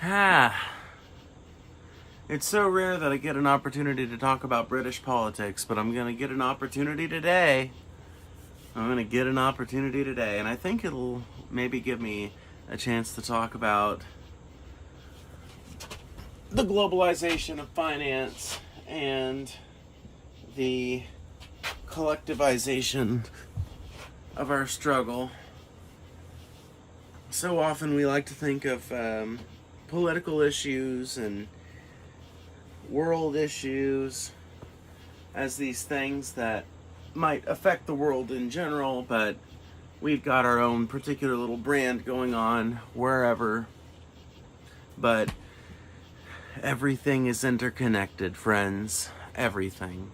Ah, it's so rare that I get an opportunity to talk about British politics, but I'm going to get an opportunity today. And I think it'll maybe give me a chance to talk about the globalization of finance and the collectivization of our struggle. So often we like to think of political issues and world issues as these things that might affect the world in general, but we've got our own particular little brand going on wherever. But everything is interconnected, friends. Everything.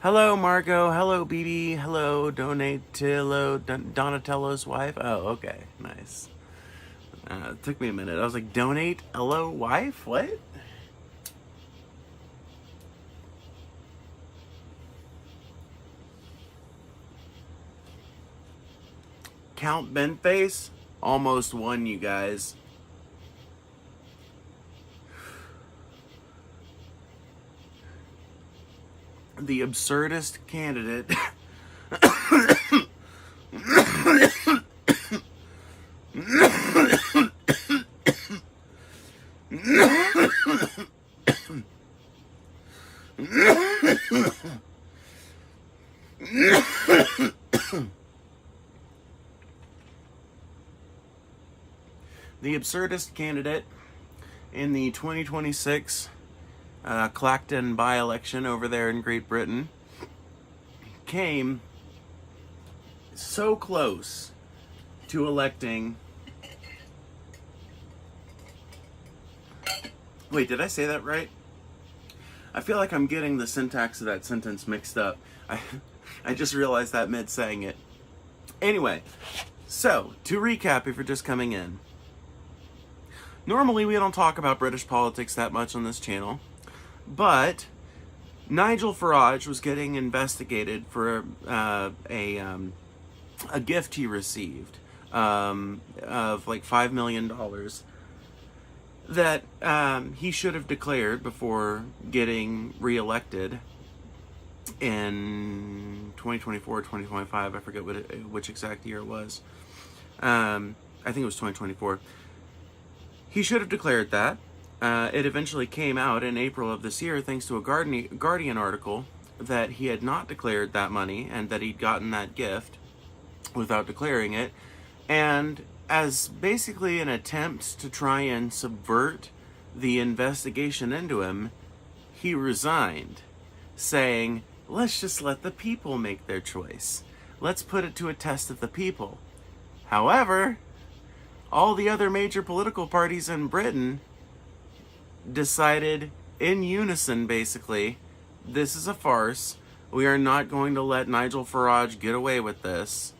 Hello, Margot. Hello, BB. Hello, Donatello's wife. Oh, okay. Nice. It took me a minute. I was like, donate? Hello, wife? What? Count Binface almost won, you guys. The absurdist candidate the absurdist candidate in the 2026 Clacton by-election over there in Great Britain came so close to electing... Wait, did I say that right? I feel like I'm getting the syntax of that sentence mixed up. I just realized that mid-saying it. Anyway, so, to recap if you're just coming in. Normally we don't talk about British politics that much on this channel, but Nigel Farage was getting investigated for a gift he received of like $5 million that he should have declared before getting reelected in 2024 or 2025. I forget which exact year it was. I think it was 2024. He should have declared that. It eventually came out in April of this year, thanks to a Guardian article, that he had not declared that money and that he'd gotten that gift without declaring it. And as basically an attempt to try and subvert the investigation into him, he resigned, saying, let's just let the people make their choice. Let's put it to a test of the people. However, all the other major political parties in Britain decided in unison, basically, this is a farce. We are not going to let Nigel Farage get away with this.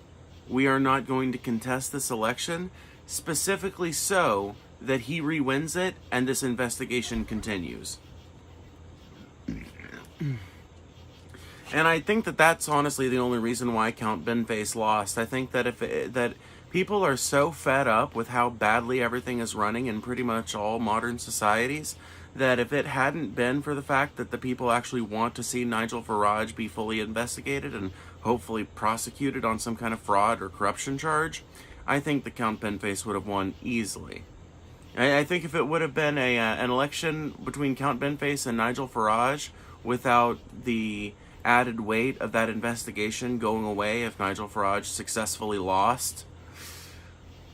We are not going to contest this election, specifically so that he re-wins it and this investigation continues. And I think that that's honestly the only reason why Count Binface lost. I think that that people are so fed up with how badly everything is running in pretty much all modern societies that if it hadn't been for the fact that the people actually want to see Nigel Farage be fully investigated and hopefully prosecuted on some kind of fraud or corruption charge, I think the Count Binface would have won easily. I think if it would have been an election between Count Binface and Nigel Farage without the added weight of that investigation going away if Nigel Farage successfully lost,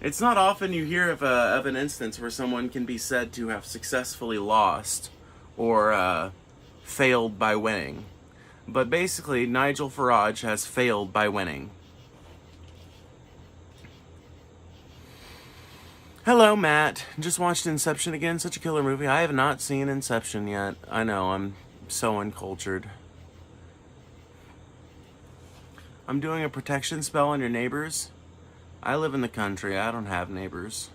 it's not often you hear of an instance where someone can be said to have successfully lost or failed by winning. But basically, Nigel Farage has failed by winning. Hello, Matt. Just watched Inception again. Such a killer movie. I have not seen Inception yet. I know, I'm so uncultured. I'm doing a protection spell on your neighbors. I live in the country. I don't have neighbors.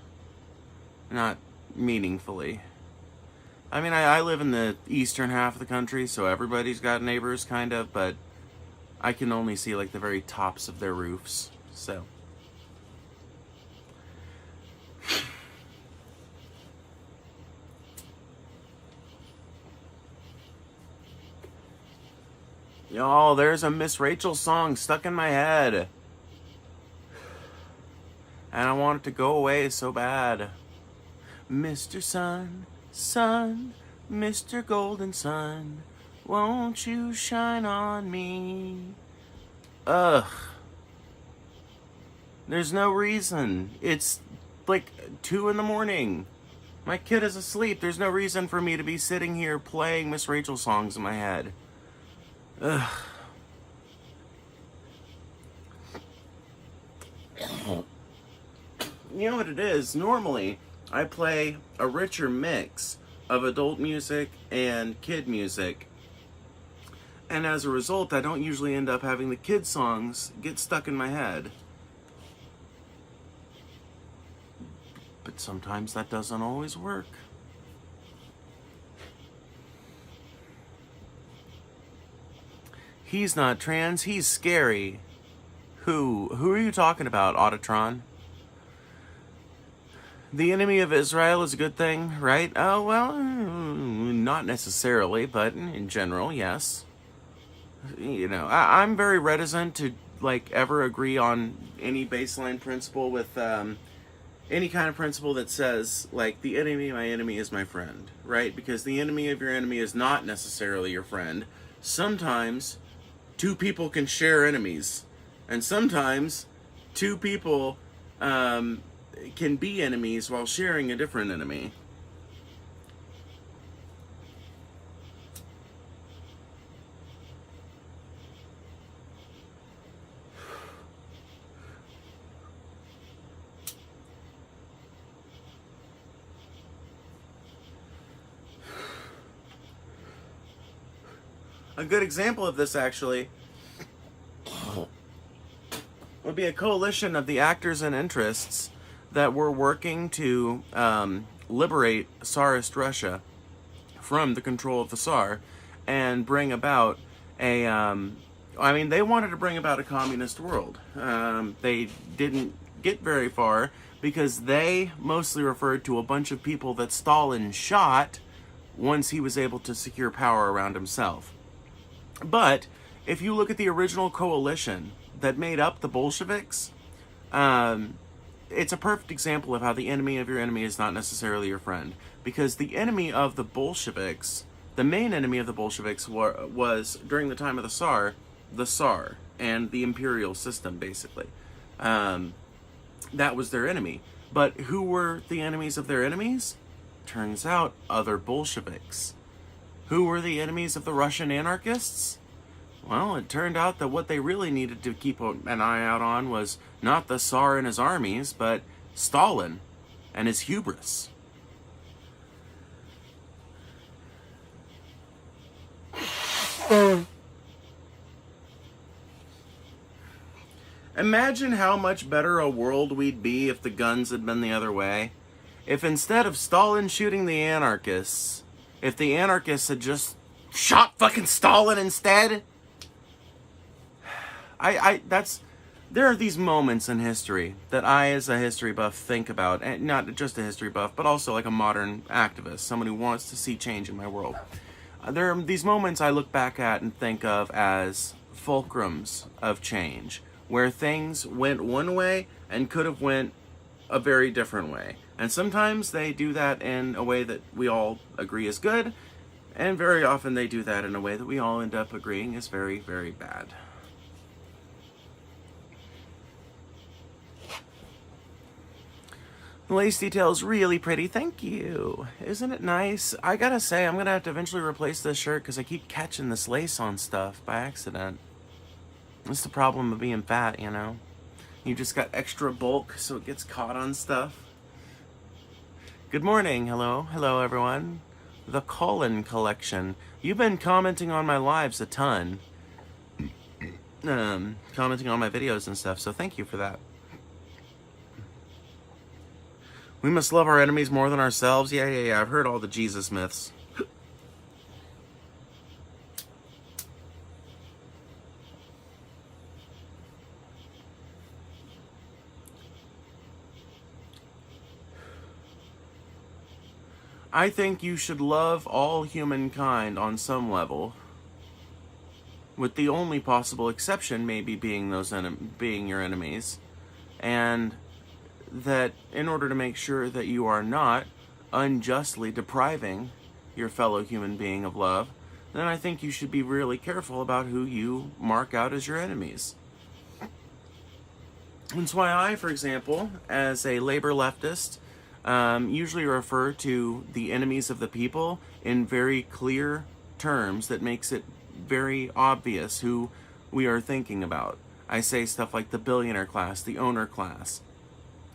Not meaningfully. I mean, I live in the eastern half of the country, so everybody's got neighbors, kind of, but I can only see, like, the very tops of their roofs, so. Y'all, there's a Miss Rachel song stuck in my head. And I want it to go away so bad. Mr. Sun, Sun, Mr. Golden Sun, won't you shine on me? Ugh. There's no reason. It's like 2 in the morning. My kid is asleep. There's no reason for me to be sitting here playing Miss Rachel songs in my head. Ugh. You know what it is? Normally, I play a richer mix of adult music and kid music. And as a result, I don't usually end up having the kid songs get stuck in my head. But sometimes that doesn't always work. He's not trans, he's scary. Who are you talking about, Autotron? The enemy of Israel is a good thing, right? Oh, well, not necessarily, but in general, yes. You know, I'm very reticent to, like, ever agree on any baseline principle with, any kind of principle that says, like, the enemy of my enemy is my friend, right? Because the enemy of your enemy is not necessarily your friend. Sometimes 2 people can share enemies. And sometimes 2 people can be enemies while sharing a different enemy. A good example of this, actually, would be a coalition of the actors and interests that were working to liberate Tsarist Russia from the control of the Tsar and bring about a, I mean, they wanted to bring about a communist world. They didn't get very far because they mostly referred to a bunch of people that Stalin shot once he was able to secure power around himself. But if you look at the original coalition that made up the Bolsheviks, it's a perfect example of how the enemy of your enemy is not necessarily your friend. Because the enemy of the Bolsheviks, the main enemy of the Bolsheviks was, during the time of the Tsar and the imperial system, basically. That was their enemy. But who were the enemies of their enemies? Turns out, other Bolsheviks. Who were the enemies of the Russian anarchists? Well, it turned out that what they really needed to keep an eye out on was not the Tsar and his armies, but Stalin and his hubris. Imagine how much better a world we'd be if the guns had been the other way. If instead of Stalin shooting the anarchists, if the anarchists had just shot fucking Stalin instead. There are these moments in history that I, as a history buff, think about, and not just a history buff, but also like a modern activist, someone who wants to see change in my world. There are these moments I look back at and think of as fulcrums of change, where things went one way and could have went a very different way. And sometimes they do that in a way that we all agree is good, and very often they do that in a way that we all end up agreeing is very, very bad. The lace detail is really pretty, thank you. Isn't it nice? I gotta say, I'm gonna have to eventually replace this shirt because I keep catching this lace on stuff by accident. That's the problem of being fat, you know? You just got extra bulk, so it gets caught on stuff. Good morning, hello everyone. The Colin Collection. You've been commenting on my lives a ton. Commenting on my videos and stuff, so thank you for that. We must love our enemies more than ourselves. Yeah, I've heard all the Jesus myths. I think you should love all humankind on some level. with the only possible exception maybe being being your enemies, and that in order to make sure that you are not unjustly depriving your fellow human being of love, then I think you should be really careful about who you mark out as your enemies. That's why I, for example, as a labor leftist, usually refer to the enemies of the people in very clear terms that makes it very obvious who we are thinking about. I say stuff like the billionaire class, the owner class.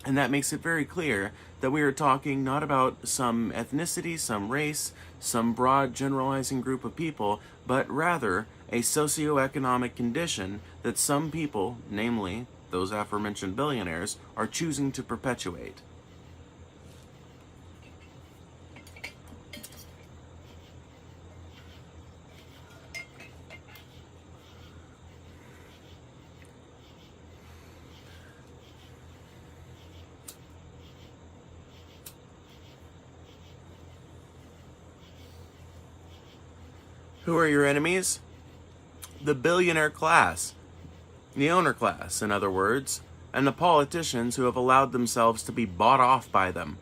And that makes it very clear that we are talking not about some ethnicity, some race, some broad generalizing group of people, but rather a socioeconomic condition that some people, namely those aforementioned billionaires, are choosing to perpetuate. Who are your enemies? The billionaire class, the owner class, in other words, and the politicians who have allowed themselves to be bought off by them.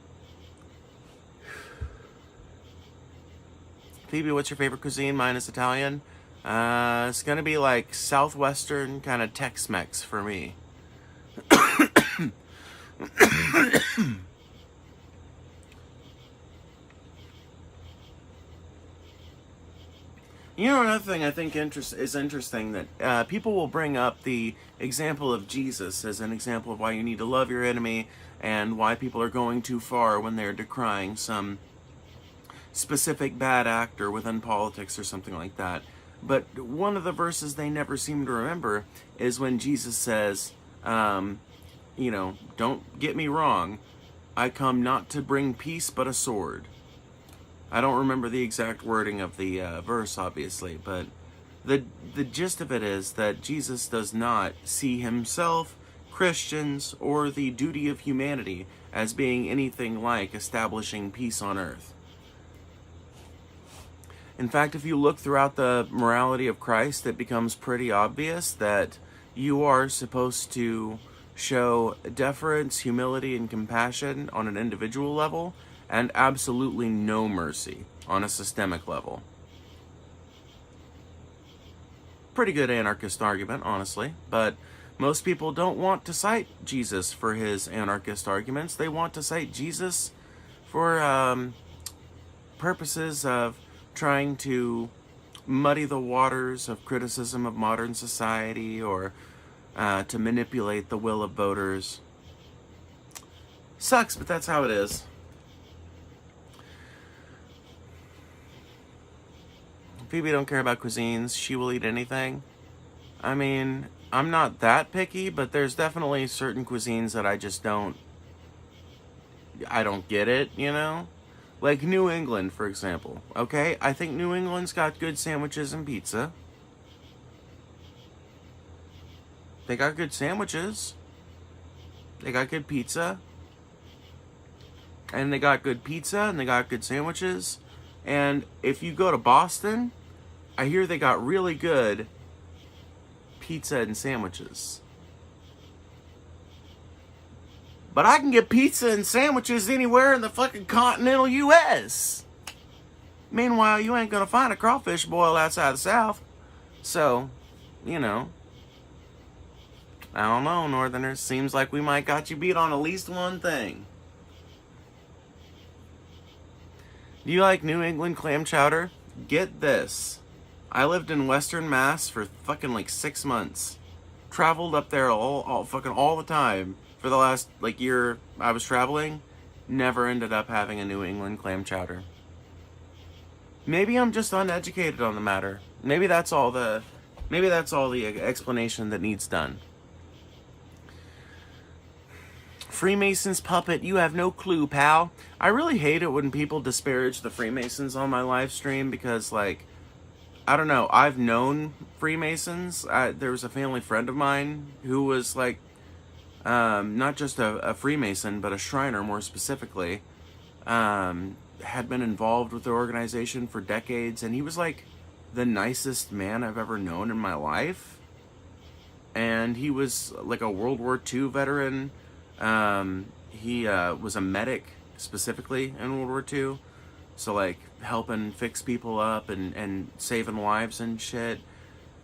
Phoebe, what's your favorite cuisine? Mine is Italian. It's gonna be like southwestern kind of Tex-Mex for me. You know, another thing I think is interesting that people will bring up the example of Jesus as an example of why you need to love your enemy and why people are going too far when they're decrying some specific bad actor within politics or something like that. But one of the verses they never seem to remember is when Jesus says, don't get me wrong, I come not to bring peace but a sword. I don't remember the exact wording of the verse, obviously, but the gist of it is that Jesus does not see himself, Christians, or the duty of humanity as being anything like establishing peace on earth. In fact, if you look throughout the morality of Christ, it becomes pretty obvious that you are supposed to show deference, humility, and compassion on an individual level, and absolutely no mercy on a systemic level. Pretty good anarchist argument, honestly, but most people don't want to cite Jesus for his anarchist arguments. They want to cite Jesus for purposes of trying to muddy the waters of criticism of modern society or to manipulate the will of voters. Sucks, but that's how it is. Phoebe don't care about cuisines. She will eat anything. I mean, I'm not that picky, but there's definitely certain cuisines that I just don't get it, you know? Like New England, for example. Okay, I think New England's got good sandwiches and pizza. They got good sandwiches. They got good pizza. And they got good pizza, and they got good sandwiches. And if you go to Boston, I hear they got really good pizza and sandwiches. But I can get pizza and sandwiches anywhere in the fucking continental U.S. Meanwhile, you ain't gonna find a crawfish boil outside the South. So, I don't know, Northerners. Seems like we might got you beat on at least one thing. Do you like New England clam chowder? Get this. I lived in Western Mass for fucking like 6 months. Traveled up there all the time for the last year I was traveling. Never ended up having a New England clam chowder. Maybe I'm just uneducated on the matter. Maybe that's all the explanation that needs done. Freemasons puppet, you have no clue, pal. I really hate it when people disparage the Freemasons on my live stream because, I don't know, I've known Freemasons. There was a family friend of mine who was not just a Freemason, but a Shriner more specifically, had been involved with the organization for decades, and he was the nicest man I've ever known in my life. And he was like a World War II veteran. He was a medic specifically in World War II. So like helping fix people up and saving lives and shit.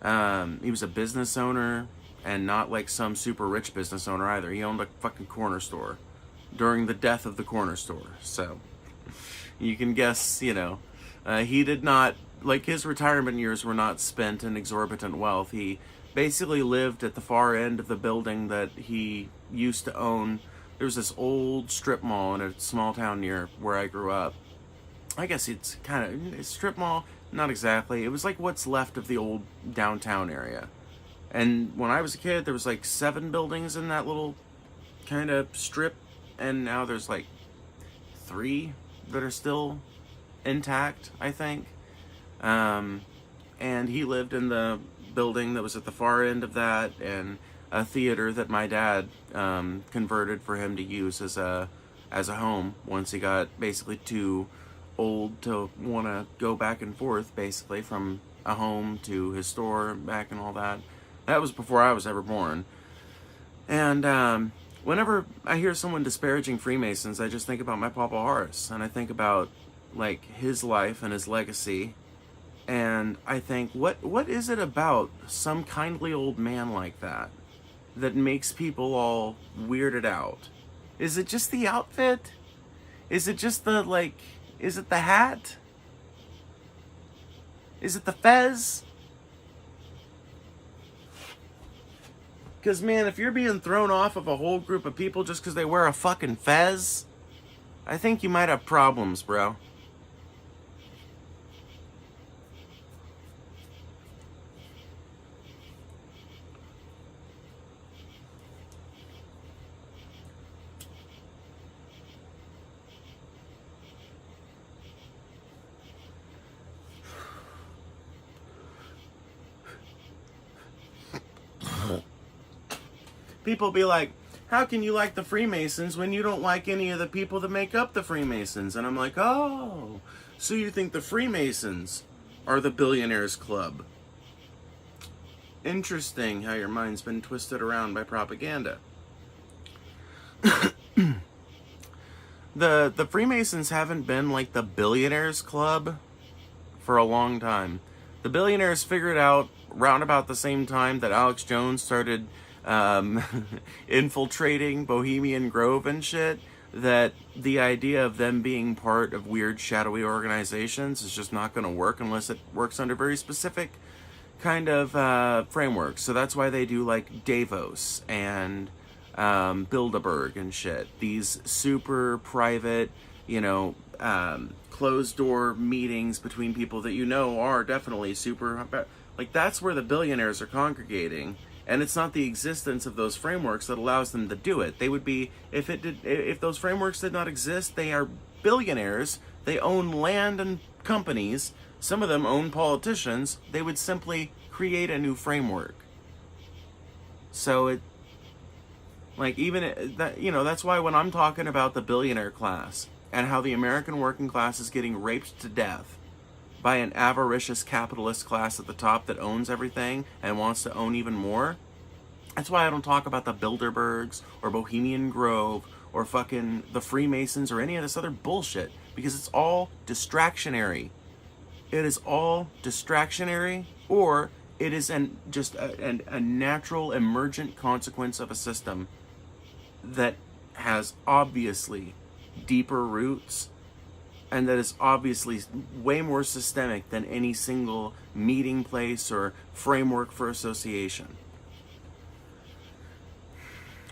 He was a business owner, and not like some super rich business owner either. He owned a fucking corner store during the death of the corner store. So you can guess, he did not, like, his retirement years were not spent in exorbitant wealth. He basically lived at the far end of the building that he used to own. There was this old strip mall in a small town near where I grew up. I guess it's kind of a strip mall, not exactly. It was like what's left of the old downtown area. And when I was a kid, there was like 7 buildings in that little kind of strip, and now there's like 3 that are still intact, I think. And he lived in the building that was at the far end of that, and a theater that my dad converted for him to use as a home once he got basically too old to want to go back and forth, basically from a home to his store, back and all that. That was before I was ever born. And whenever I hear someone disparaging Freemasons, I just think about my Papa Horace, and I think about like his life and his legacy. And I think, what is it about some kindly old man like that makes people all weirded out? Is it just the outfit? Is it just is it the hat? Is it the fez? Because, man, if you're being thrown off of a whole group of people just because they wear a fucking fez, I think you might have problems, bro. People be like, how can you like the Freemasons when you don't like any of the people that make up the Freemasons? And I'm like, oh, so you think the Freemasons are the billionaires club? Interesting how your mind's been twisted around by propaganda. The Freemasons haven't been like the billionaires club for a long time. The billionaires figured out round about the same time that Alex Jones started infiltrating Bohemian Grove and shit, that the idea of them being part of weird shadowy organizations is just not going to work unless it works under very specific kind of framework. So that's why they do like Davos and Bilderberg and shit. These super private, closed door meetings between people that are definitely super, like, that's where the billionaires are congregating. And it's not the existence of those frameworks that allows them to do it. They would be, if those frameworks did not exist, they are billionaires. They own land and companies. Some of them own politicians. They would simply create a new framework. So that's why when I'm talking about the billionaire class and how the American working class is getting raped to death by an avaricious capitalist class at the top that owns everything and wants to own even more. That's why I don't talk about the Bilderbergs or Bohemian Grove or fucking the Freemasons or any of this other bullshit, because it's all distractionary. It is all distractionary, or it is just a natural emergent consequence of a system that has obviously deeper roots, and that is obviously way more systemic than any single meeting place or framework for association.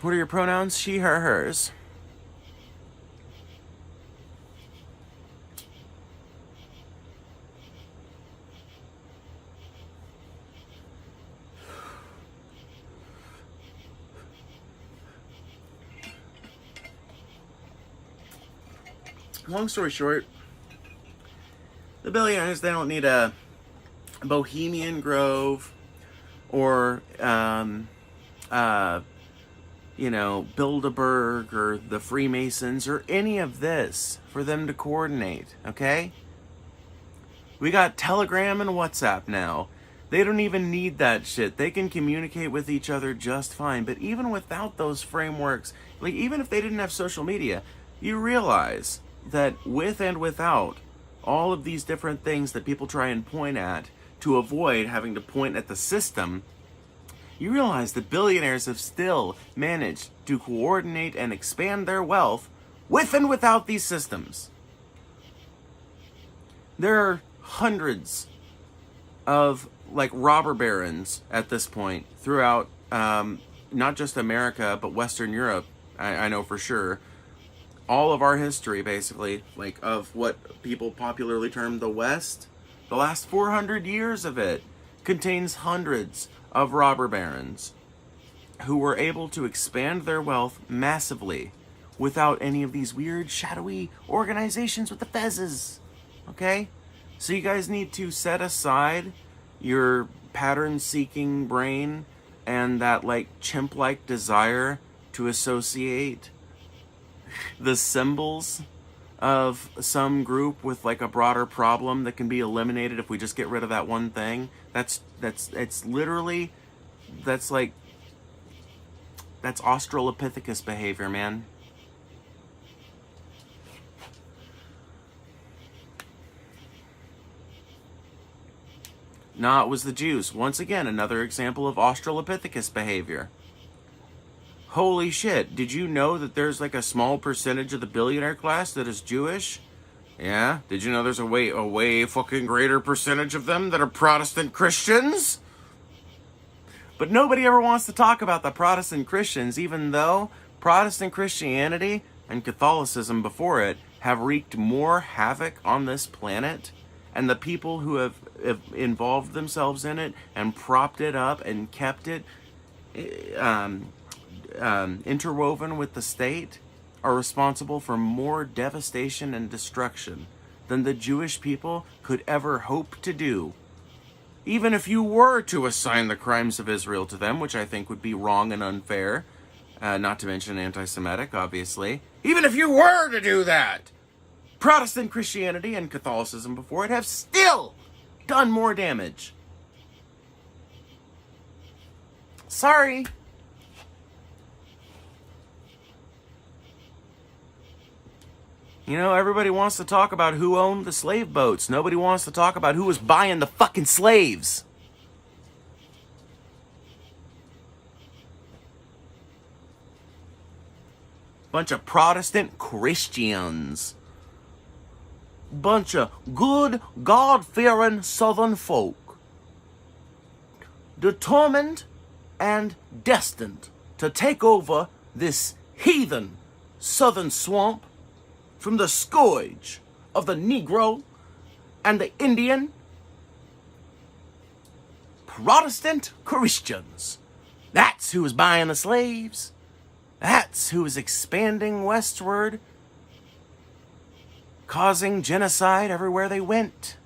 What are your pronouns? She, her, hers. Long story short, the billionaires, they don't need a Bohemian Grove or, Bilderberg or the Freemasons or any of this for them to coordinate, okay? We got Telegram and WhatsApp now. They don't even need that shit. They can communicate with each other just fine. But even without those frameworks, like even if they didn't have social media, you realize that with and without all of these different things that people try and point at to avoid having to point at the system, you realize that billionaires have still managed to coordinate and expand their wealth with and without these systems. There are hundreds of like robber barons at this point throughout not just America but Western Europe. I know for sure. All of our history, basically, like of what people popularly term the West, the last 400 years of it contains hundreds of robber barons who were able to expand their wealth massively without any of these weird shadowy organizations with the fezzes. Okay? So you guys need to set aside your pattern-seeking brain and that like chimp-like desire to associate the symbols of some group with like a broader problem that can be eliminated if we just get rid of that one thing. That's literally that's Australopithecus behavior, man. Nah, it was the Jews. Once again, another example of Australopithecus behavior. Holy shit, did you know that there's like a small percentage of the billionaire class that is Jewish? Yeah? Did you know there's a way fucking greater percentage of them that are Protestant Christians? But nobody ever wants to talk about the Protestant Christians, even though Protestant Christianity and Catholicism before it have wreaked more havoc on this planet, and the people who have involved themselves in it and propped it up and kept it interwoven with the state are responsible for more devastation and destruction than the Jewish people could ever hope to do. Even if you were to assign the crimes of Israel to them, which I think would be wrong and unfair, not to mention anti-Semitic, obviously. Even if you were to do that, Protestant Christianity and Catholicism before it have still done more damage. Sorry. You know, everybody wants to talk about who owned the slave boats. Nobody wants to talk about who was buying the fucking slaves. Bunch of Protestant Christians. Bunch of good, God-fearing Southern folk. Determined and destined to take over this heathen Southern swamp from the scourge of the Negro and the Indian. Protestant Christians. That's who was buying the slaves. That's who was expanding westward, causing genocide everywhere they went.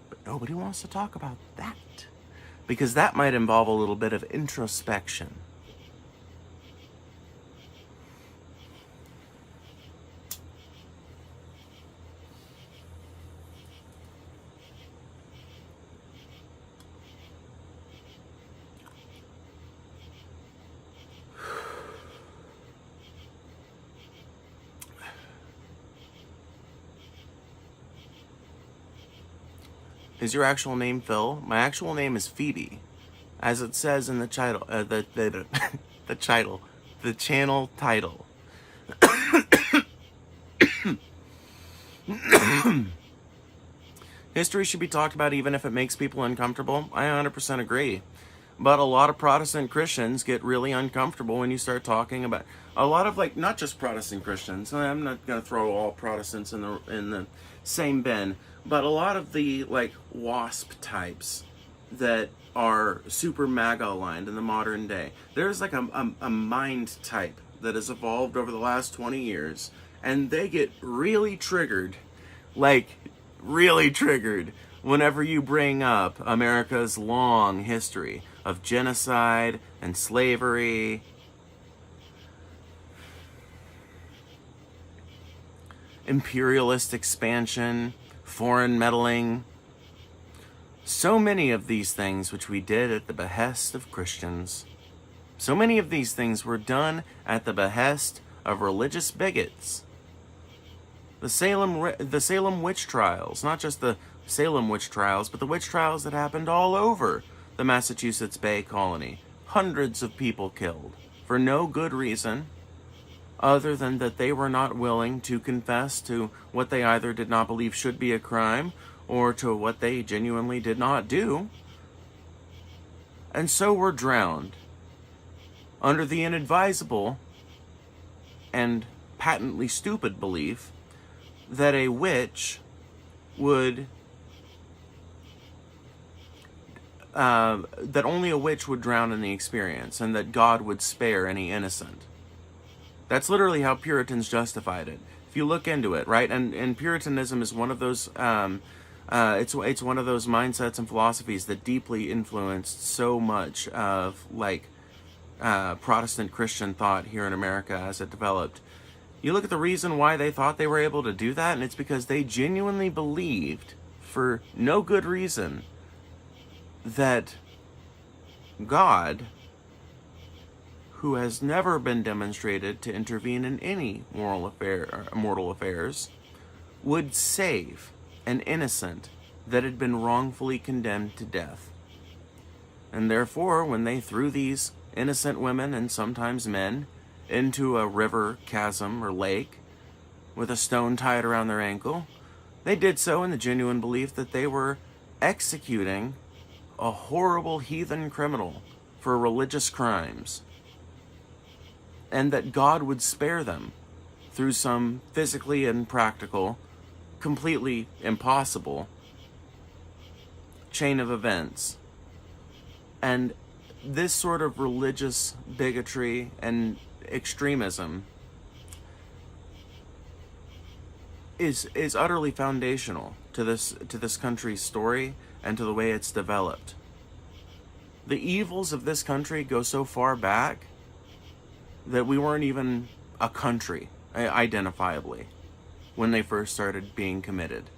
But nobody wants to talk about that, because that might involve a little bit of introspection. Is your actual name Phil? My actual name is Phoebe, as it says in the title, the channel title. History should be talked about even if it makes people uncomfortable. I 100% agree. But a lot of Protestant Christians get really uncomfortable when you start talking about a lot of, like, not just Protestant Christians. I'm not going to throw all Protestants in the same bin, but a lot of the, like, WASP types that are super MAGA aligned in the modern day. There's like a mind type that has evolved over the last 20 years, and they get really triggered, whenever you bring up America's long history of genocide and slavery, imperialist expansion, foreign meddling. So many of these things which we did at the behest of Christians. So many of these things were done at the behest of religious bigots. The Salem witch trials, not just the Salem witch trials, but the witch trials that happened all over the Massachusetts Bay Colony. Hundreds of people killed for no good reason other than that they were not willing to confess to what they either did not believe should be a crime or to what they genuinely did not do, and so were drowned under the inadvisable and patently stupid belief that a witch would, that only a witch would drown in the experience, and that God would spare any innocent. That's literally how Puritans justified it. If you look into it, right? And Puritanism is one of those, it's one of those mindsets and philosophies that deeply influenced so much of, like, Protestant Christian thought here in America as it developed. You look at the reason why they thought they were able to do that, and it's because they genuinely believed, for no good reason, that God, who has never been demonstrated to intervene in any mortal affairs, would save an innocent that had been wrongfully condemned to death. And therefore, when they threw these innocent women and sometimes men into a river, chasm, or lake with a stone tied around their ankle, they did so in the genuine belief that they were executing a horrible heathen criminal for religious crimes, and that God would spare them through some physically impractical, completely impossible chain of events. And this sort of religious bigotry and extremism is utterly foundational to this country's story and to the way it's developed. The evils of this country go so far back that we weren't even a country, identifiably, when they first started being committed.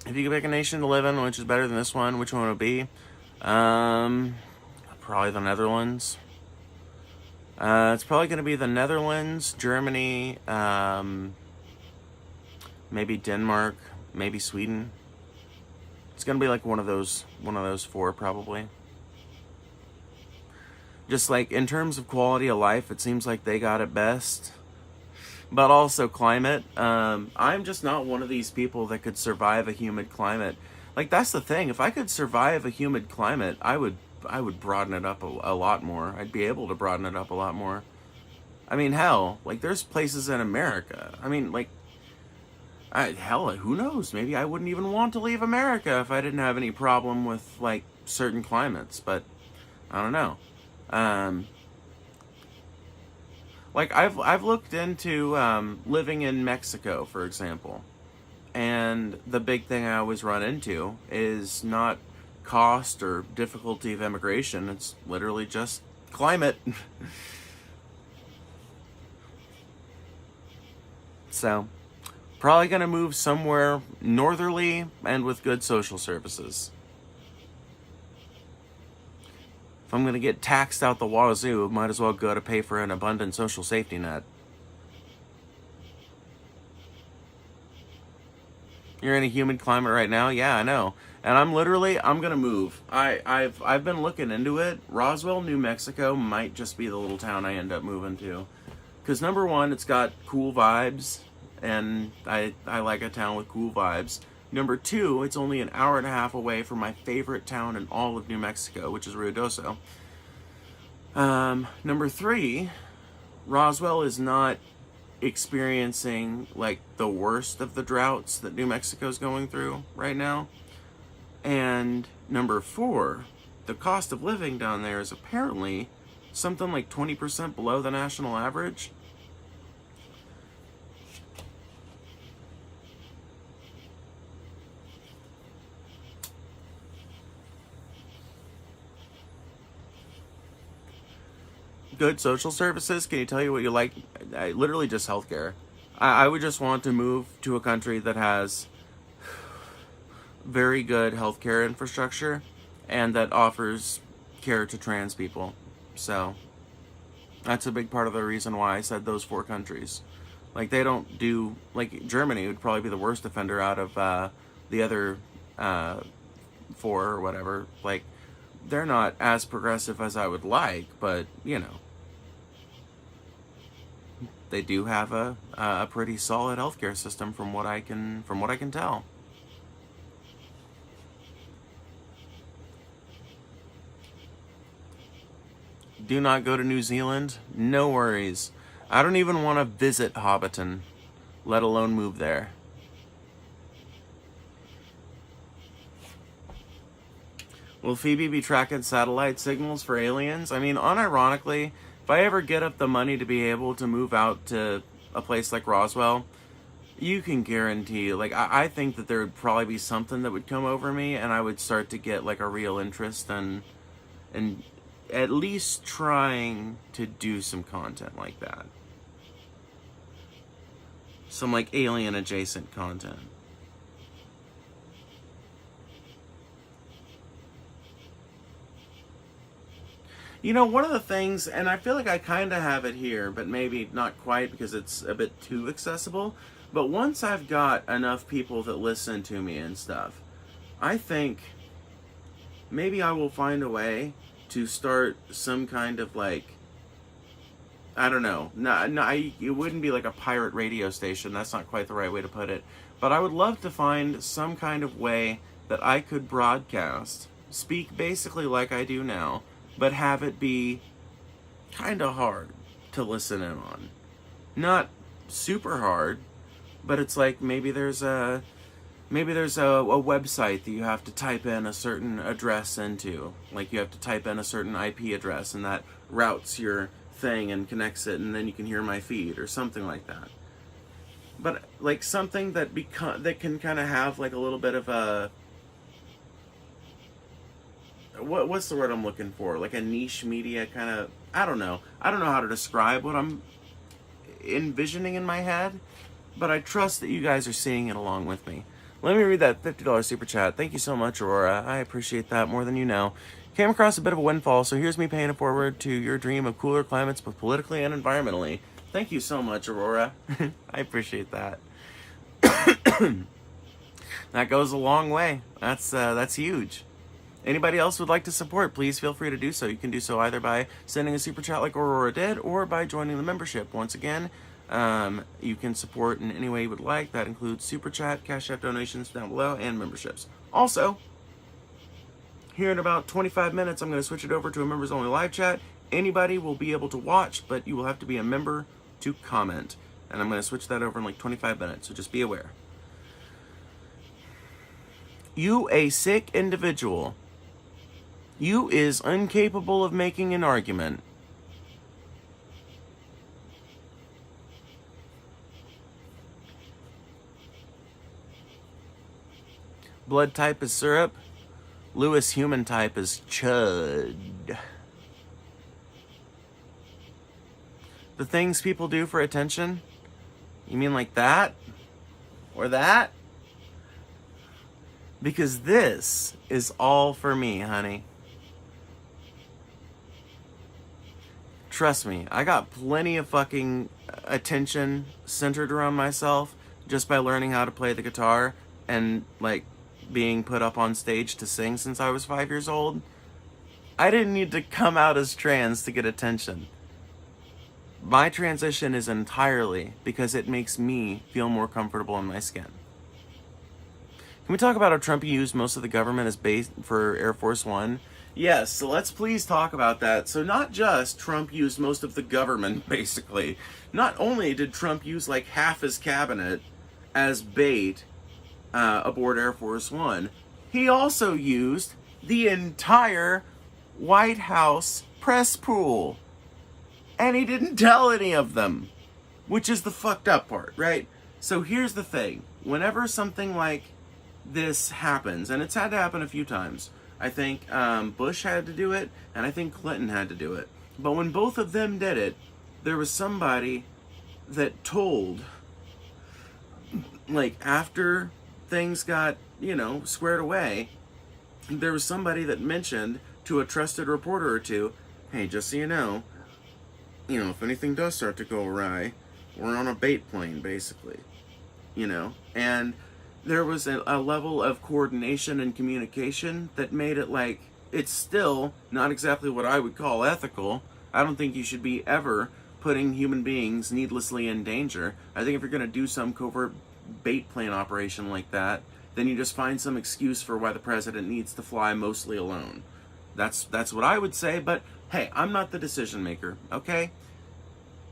If you could pick a nation to live in, which is better than this one, which one would it be? Probably the Netherlands. It's probably going to be the Netherlands, Germany, maybe Denmark, maybe Sweden. It's going to be like one of those four, probably. Just like in terms of quality of life, it seems like they got it best. But also climate. I'm just not one of these people that could survive a humid climate. Like, that's the thing. If I could survive a humid climate, I would broaden it up a lot more. I'd be able to broaden it up a lot more. I mean, hell, like, there's places in America. I mean, like, hell, who knows? Maybe I wouldn't even want to leave America if I didn't have any problem with, like, certain climates. But I don't know. Like, I've looked into living in Mexico, for example, and the big thing I always run into is not cost or difficulty of immigration. It's literally just climate. So, probably gonna move somewhere northerly and with good social services. If I'm going to get taxed out the wazoo, might as well go to pay for an abundant social safety net. You're in a humid climate right now? Yeah, I know. And I'm going to move. I've been looking into it. Roswell, New Mexico might just be the little town I end up moving to. Because number one, it's got cool vibes, and I like a town with cool vibes. Number two, it's only an hour and a half away from my favorite town in all of New Mexico, which is Ruidoso. Number three, Roswell is not experiencing, like, the worst of the droughts that New Mexico's going through right now. And number four, the cost of living down there is apparently something like 20% below the national average. Good social services. Can you tell you what you like? Literally just healthcare. I would just want to move to a country that has very good healthcare infrastructure and that offers care to trans people. So that's a big part of the reason why I said those 4 countries. Like, they don't do, like, Germany would probably be the worst offender out of the other 4 or whatever. Like, they're not as progressive as I would like, but, you know, they do have a pretty solid healthcare system from what I can tell. Do not go to New Zealand. No worries. I don't even want to visit Hobbiton, let alone move there. Will Phoebe be tracking satellite signals for aliens? I mean, unironically, if I ever get up the money to be able to move out to a place like Roswell, you can guarantee, like, I think that there would probably be something that would come over me, and I would start to get, like, a real interest in at least trying to do some content like that. Some, like, alien-adjacent content. You know, one of the things, and I feel like I kind of have it here, but maybe not quite because it's a bit too accessible, but once I've got enough people that listen to me and stuff, I think maybe I will find a way to start some kind of, like, I don't know, it wouldn't be like a pirate radio station, that's not quite the right way to put it, but I would love to find some kind of way that I could broadcast, speak basically like I do now, but have it be kind of hard to listen in on. Not super hard, but it's like maybe there's a website that you have to type in a certain address into. Like, you have to type in a certain IP address, and that routes your thing and connects it, and then you can hear my feed or something like that. But like something that can kind of have like a little bit of a what's the word I'm looking for? Like a niche media kind of, I don't know how to describe what I'm envisioning in my head, but I trust that you guys are seeing it along with me. Let me read that $50 super chat. Thank you so much, Aurora. I appreciate that more than you know. Came across a bit of a windfall, so here's me paying it forward to your dream of cooler climates, both politically and environmentally. Thank you so much, Aurora. I appreciate that. That goes a long way. That's huge. Anybody else would like to support, please feel free to do so. You can do so either by sending a super chat like Aurora did, or by joining the membership. Once again, you can support in any way you would like. That includes super chat, Cash App donations down below, and memberships. Also, here in about 25 minutes, I'm going to switch it over to a members only live chat. Anybody will be able to watch, but you will have to be a member to comment. And I'm going to switch that over in like 25 minutes, so just be aware. You, a sick individual. You is incapable of making an argument. Blood type is syrup. Lewis human type is chud. The things people do for attention? You mean like that? Or that? Because this is all for me, honey. Trust me, I got plenty of fucking attention centered around myself just by learning how to play the guitar and, like, being put up on stage to sing since I was 5 years old. I didn't need to come out as trans to get attention. My transition is entirely because it makes me feel more comfortable in my skin. Can we talk about how Trump used most of the government as base for Air Force One? Yes, so let's please talk about that. So not just Trump used most of the government, basically. Not only did Trump use like half his cabinet as bait aboard Air Force One, he also used the entire White House press pool. And he didn't tell any of them, which is the fucked up part, right? So here's the thing. Whenever something like this happens, and it's had to happen a few times, I think Bush had to do it, and I think Clinton had to do it. But when both of them did it, there was somebody that told, like, after things got, squared away, there was somebody that mentioned to a trusted reporter or two, hey, just so you know, if anything does start to go awry, we're on a bait plane, basically, and there was a level of coordination and communication that made it like, it's still not exactly what I would call ethical. I don't think you should be ever putting human beings needlessly in danger. I think if you're going to do some covert bait plane operation like that, then you just find some excuse for why the president needs to fly mostly alone. That's what I would say, but hey, I'm not the decision maker, okay?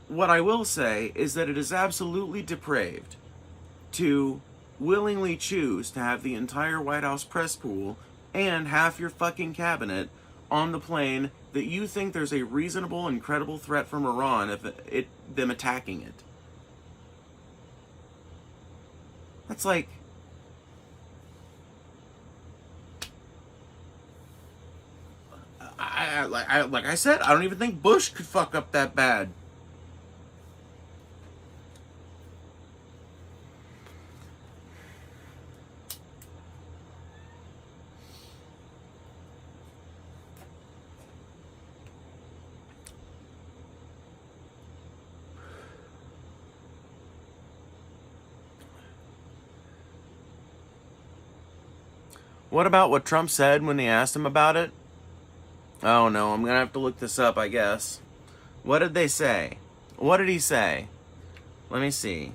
What I will say is that it is absolutely depraved to willingly choose to have the entire White House press pool and half your fucking cabinet on the plane that you think there's a reasonable and credible threat from Iran of them attacking it. That's like, like I said, I don't even think Bush could fuck up that bad. What about what Trump said when they asked him about it? Oh no, I'm gonna have to look this up, I guess. What did they say? What did he say? Let me see.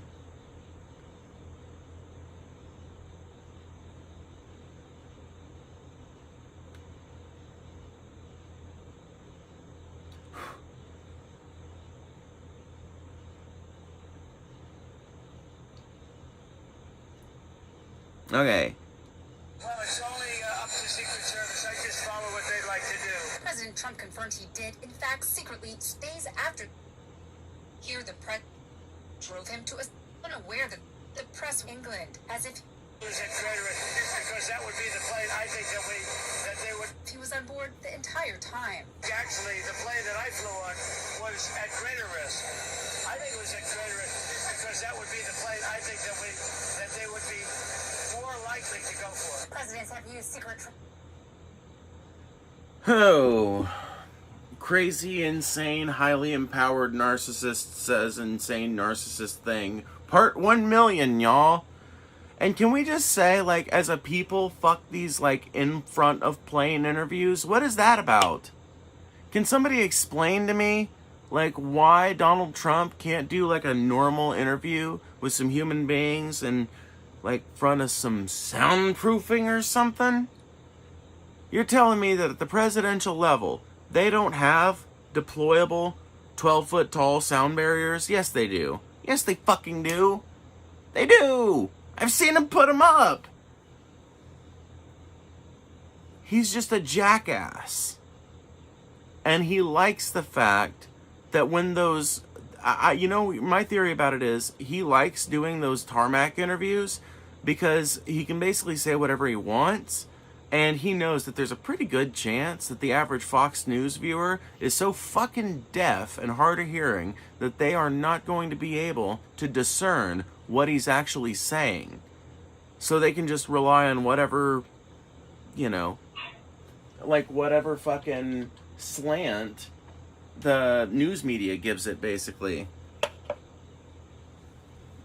Okay. Well, it's only up to the Secret Service. I just follow what they'd like to do. President Trump confirmed he did, in fact, secretly, days after. Here, the press drove him to unaware that the press England, as if It was at Greater because that would be the plane. I think that they would. he was on board the entire time. Actually, the plane that I flew on was at greater risk. I think it was at greater risk because that would be the plane. I think that they would be more likely to go for. Presidents have used secret. Oh, crazy, insane, highly empowered narcissist says insane narcissist thing. Part 1 million, y'all. And can we just say, like, as a people, fuck these, like, in front of plane interviews? What is that about? Can somebody explain to me, like, why Donald Trump can't do, like, a normal interview with some human beings in, like, front of some soundproofing or something? You're telling me that at the presidential level, they don't have deployable 12-foot tall sound barriers? Yes, they do. Yes, they fucking do. They do. I've seen him put them up. He's just a jackass. And he likes the fact that when those... my theory about it is he likes doing those tarmac interviews because he can basically say whatever he wants. And he knows that there's a pretty good chance that the average Fox News viewer is so fucking deaf and hard of hearing that they are not going to be able to discern what he's actually saying. So they can just rely on whatever, like whatever fucking slant the news media gives it, basically.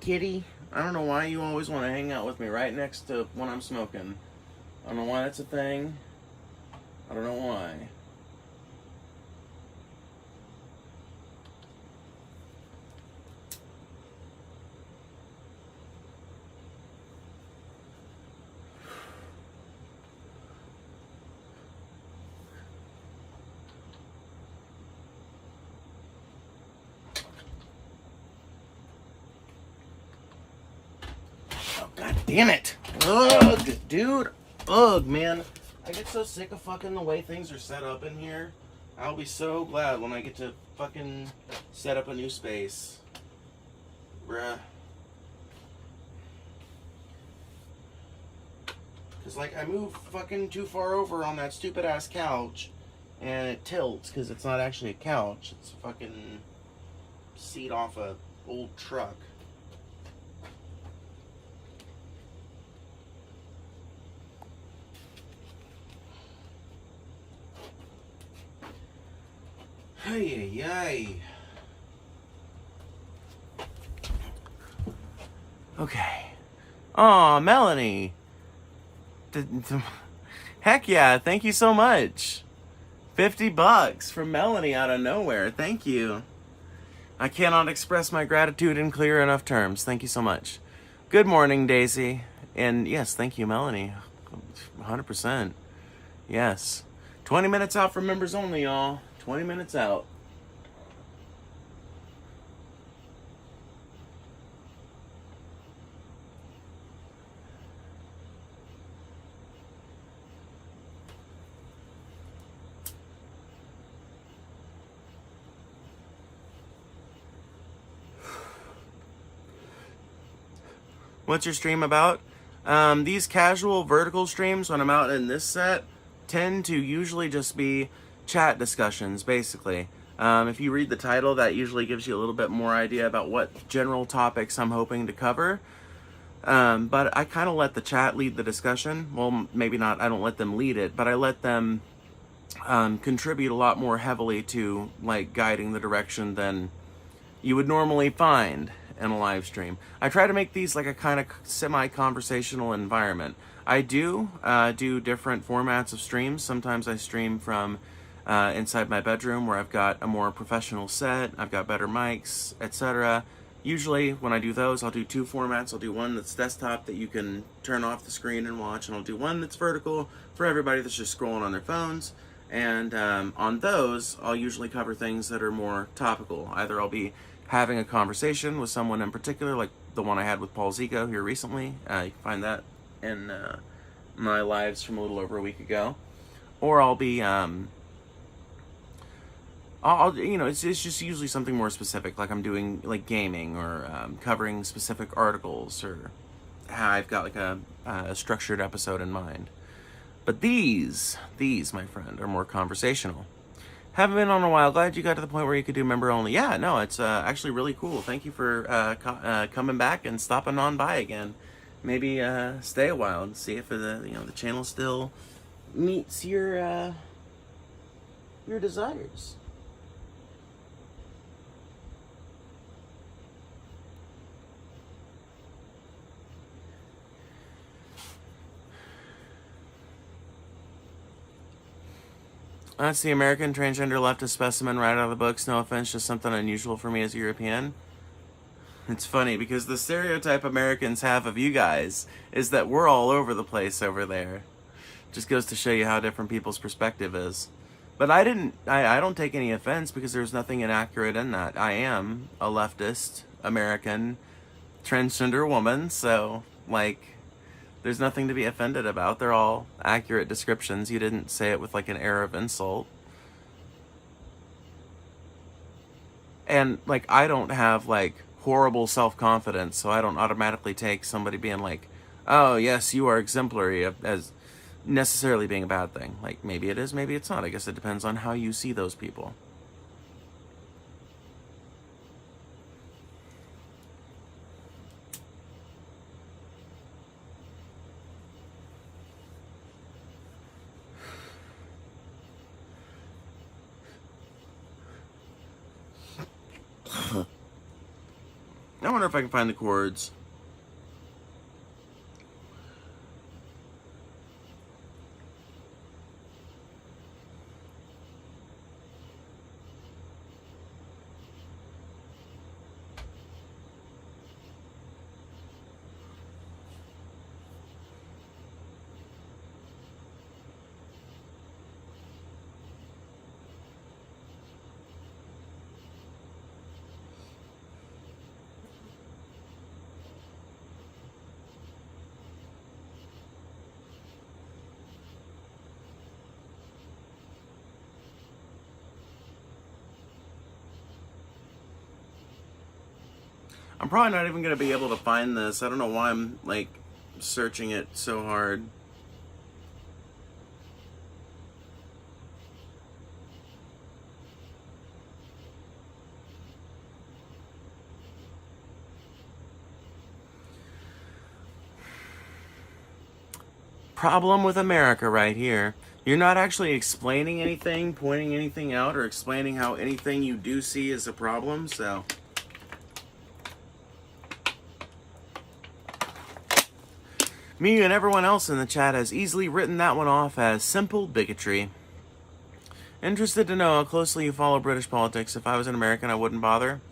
Kitty, I don't know why you always want to hang out with me right next to when I'm smoking. I don't know why that's a thing. I don't know why. Oh, God damn it. Ugh, dude. Ugh, man. I get so sick of fucking the way things are set up in here. I'll be so glad when I get to fucking set up a new space. Bruh. Because, like, I move fucking too far over on that stupid ass couch, and it tilts because it's not actually a couch. It's a fucking seat off a old truck. Hey, yay. Okay. Aw, Melanie. Heck yeah, thank you so much. $50 from Melanie out of nowhere. Thank you. I cannot express my gratitude in clear enough terms. Thank you so much. Good morning, Daisy. And yes, thank you, Melanie. 100%. Yes. 20 minutes out for members only, y'all. 20 minutes out. What's your stream about? These casual vertical streams, when I'm out in this set, tend to usually just be chat discussions, basically. If you read the title, that usually gives you a little bit more idea about what general topics I'm hoping to cover. But I kind of let the chat lead the discussion. Well, maybe not, I don't let them lead it, but I let them contribute a lot more heavily to, like, guiding the direction than you would normally find in a live stream. I try to make these like a kind of semi-conversational environment. I do different formats of streams. Sometimes I stream from inside my bedroom where I've got a more professional set, I've got better mics, etc. Usually when I do those, I'll do two formats. I'll do one that's desktop that you can turn off the screen and watch, and I'll do one that's vertical for everybody that's just scrolling on their phones. And on those, I'll usually cover things that are more topical. Either I'll be having a conversation with someone in particular, like the one I had with Paul Zico here recently. You can find that in my lives from a little over a week ago. Or I'll be, it's just usually something more specific, like I'm doing like gaming or covering specific articles, or how I've got like a structured episode in mind. But these, my friend, are more conversational. Haven't been on a while. Glad you got to the point where you could do member only. Yeah, no, it's actually really cool. Thank you for coming back and stopping on by again. Maybe stay a while and see if the channel still meets your desires. That's the American transgender leftist specimen right out of the books. No offense, just something unusual for me as a European. It's funny because the stereotype Americans have of you guys is that we're all over the place over there. Just goes to show you how different people's perspective is. But I don't take any offense because there's nothing inaccurate in that. I am a leftist American transgender woman, so like, there's nothing to be offended about. They're all accurate descriptions. You didn't say it with like an air of insult. And like, I don't have like horrible self-confidence, so I don't automatically take somebody being like, oh yes, you are exemplary, as necessarily being a bad thing. Like, maybe it is, maybe it's not. I guess it depends on how you see those people. I wonder if I can find the chords. I'm probably not even going to be able to find this. I don't know why I'm, like, searching it so hard. Problem with America right here. You're not actually explaining anything, pointing anything out, or explaining how anything you do see is a problem, so... Me and everyone else in the chat has easily written that one off as simple bigotry. Interested to know how closely you follow British politics. If I was an American, I wouldn't bother.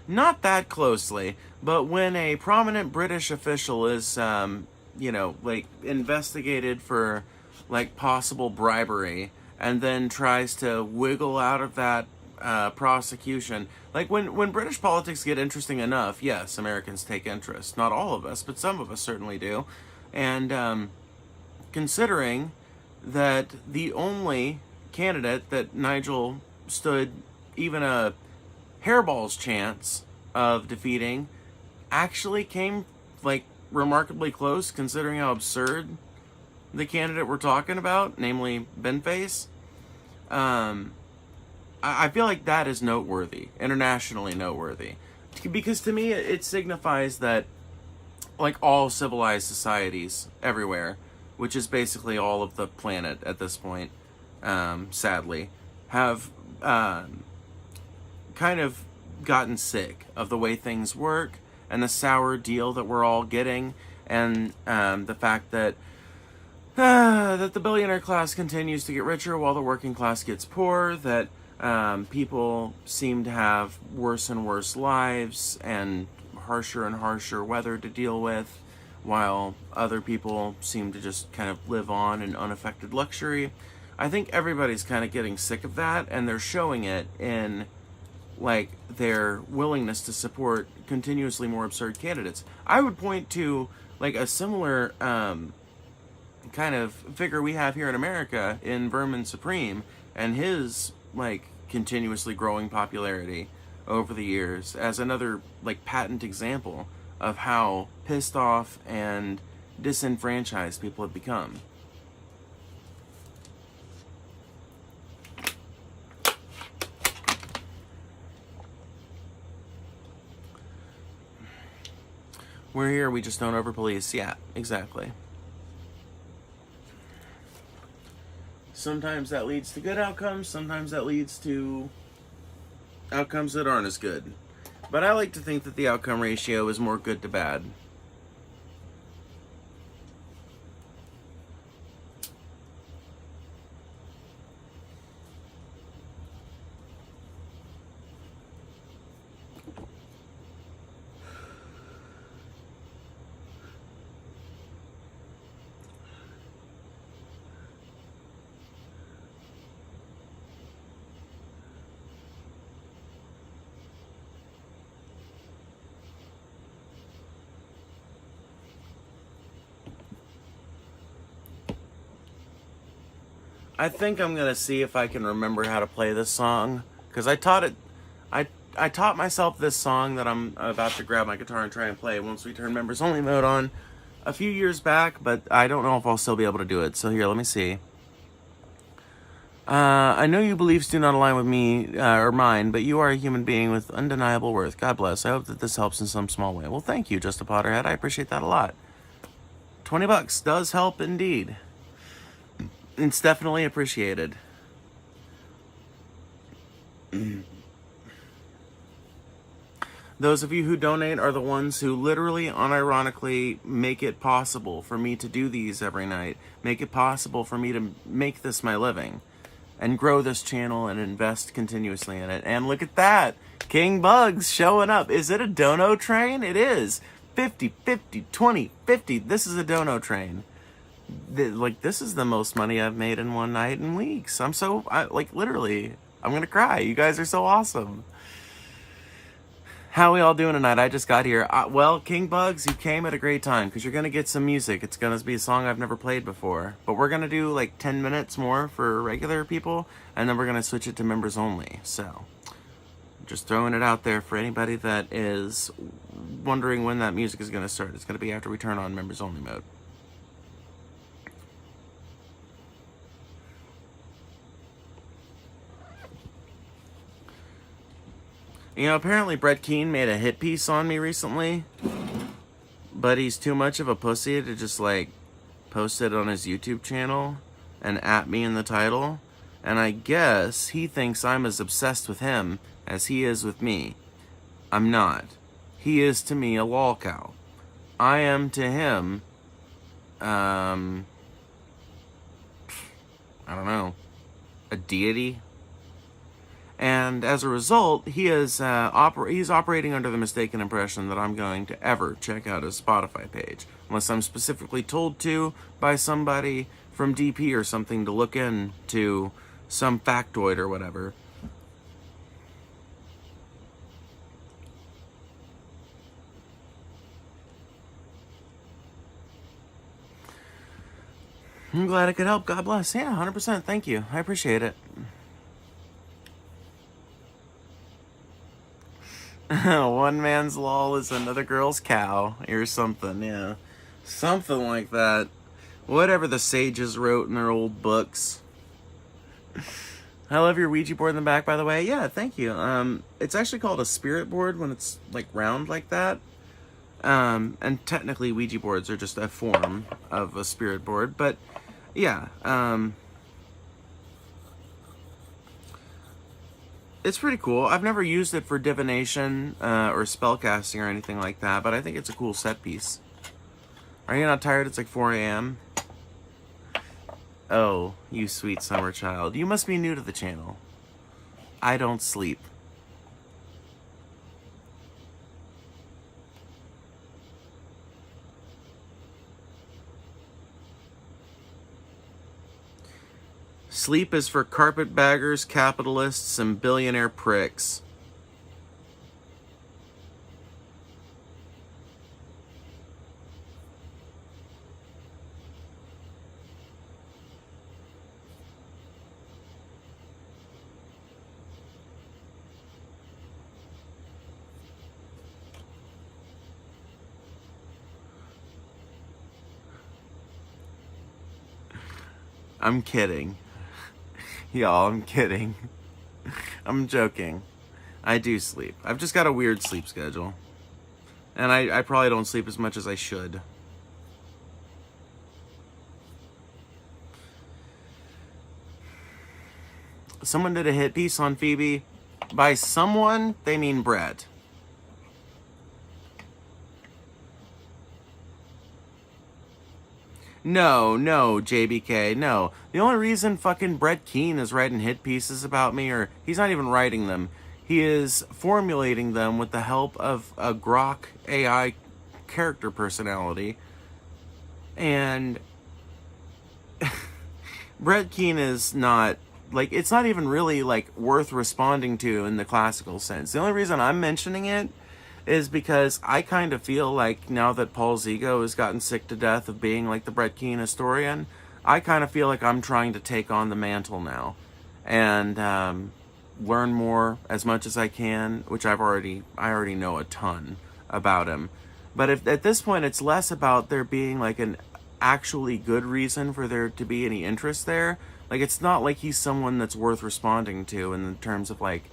Not that closely, but when a prominent British official is, you know, like, investigated for, like, possible bribery, and then tries to wiggle out of that prosecution. Like, when British politics get interesting enough, yes, Americans take interest. Not all of us, but some of us certainly do. And considering that the only candidate that Nigel stood even a hairball's chance of defeating actually came, like, remarkably close, considering how absurd the candidate we're talking about, namely Binface, I feel like that is noteworthy, internationally noteworthy. Because to me, it signifies that, like, all civilized societies everywhere, which is basically all of the planet at this point, sadly, have kind of gotten sick of the way things work and the sour deal that we're all getting, and the fact that that the billionaire class continues to get richer while the working class gets poor, that people seem to have worse and worse lives and harsher weather to deal with, while other people seem to just kind of live on in unaffected luxury. I think everybody's kind of getting sick of that, and they're showing it in, like, their willingness to support continuously more absurd candidates. I would point to, like, a similar kind of figure we have here in America in Vermin Supreme, and his, like, continuously growing popularity over the years as another, like, patent example of how pissed off and disenfranchised people have become. We're here, we just don't over-police. Yeah, exactly. Sometimes that leads to good outcomes, sometimes that leads to outcomes that aren't as good. But I like to think that the outcome ratio is more good to bad. I think I'm gonna see if I can remember how to play this song, because I taught myself this song that I'm about to grab my guitar and try and play once we turn members only mode on a few years back, but I don't know if I'll still be able to do it. So here, let me see. I know your beliefs do not align with me or mine, but you are a human being with undeniable worth. God bless. I hope that this helps in some small way. Well, thank you, Just a Potterhead. I appreciate that a lot. $20 does help indeed. It's definitely appreciated. Those of you who donate are the ones who literally, unironically, make it possible for me to do these every night. Make it possible for me to make this my living. And grow this channel and invest continuously in it. And look at that! King Bugs showing up. Is it a dono train? It is. 50, 50, 20, 50. This is a dono train. Like, this is the most money I've made in one night in weeks. Like, literally, I'm gonna cry. You guys are so awesome. How we all doing tonight? I just got here. Well, King Bugs, you came at a great time, because you're gonna get some music. It's gonna be a song I've never played before. But we're gonna do, like, 10 minutes more for regular people, and then we're gonna switch it to members only. So, Just throwing it out there for anybody that is wondering when that music is going to start. It's going to be after we turn on members only mode. You know, apparently Brett Keane made a hit piece on me recently, but he's too much of a pussy to just, like, post it on his YouTube channel and at me in the title. And I guess he thinks I'm as obsessed with him as he is with me. I'm not. He is to me a lol cow. I am to him, I don't know, a deity. And as a result, he is he's operating under the mistaken impression that I'm going to ever check out his Spotify page, unless I'm specifically told to by somebody from DP or something to look into some factoid or whatever. I'm glad I could help. God bless. Yeah, 100%. Thank you. I appreciate it. One man's lol is another girl's cow, or something, yeah. Something like that. Whatever the sages wrote in their old books. I love your Ouija board in the back, by the way. Yeah, thank you. It's actually called a spirit board when it's, like, round like that. And technically Ouija boards are just a form of a spirit board, but yeah, it's pretty cool. I've never used it for divination or spellcasting or anything like that, but I think it's a cool set piece. Are you not tired? It's like 4 a.m. Oh, you sweet summer child. You must be new to the channel. I don't sleep. Sleep is for carpetbaggers, capitalists, and billionaire pricks. I'm kidding. Y'all, I'm kidding. I'm joking. I do sleep. I've just got a weird sleep schedule. And I probably don't sleep as much as I should. Someone did a hit piece on Phoebe. By someone, they mean Brett. No, JBK, no. The only reason fucking Brett Keane is writing hit pieces about me, or he's not even writing them, he is formulating them with the help of a Grok AI character personality. And Brett Keane is not, like, it's not even really, like, worth responding to in the classical sense. The only reason I'm mentioning it is because I kind of feel like now that Paul's ego has gotten sick to death of being like the Brett Keane historian, I kind of feel like I'm trying to take on the mantle now and learn more as much as I can, which I already know a ton about him. But if at this point it's less about there being like an actually good reason for there to be any interest there. Like, it's not like he's someone that's worth responding to in terms of like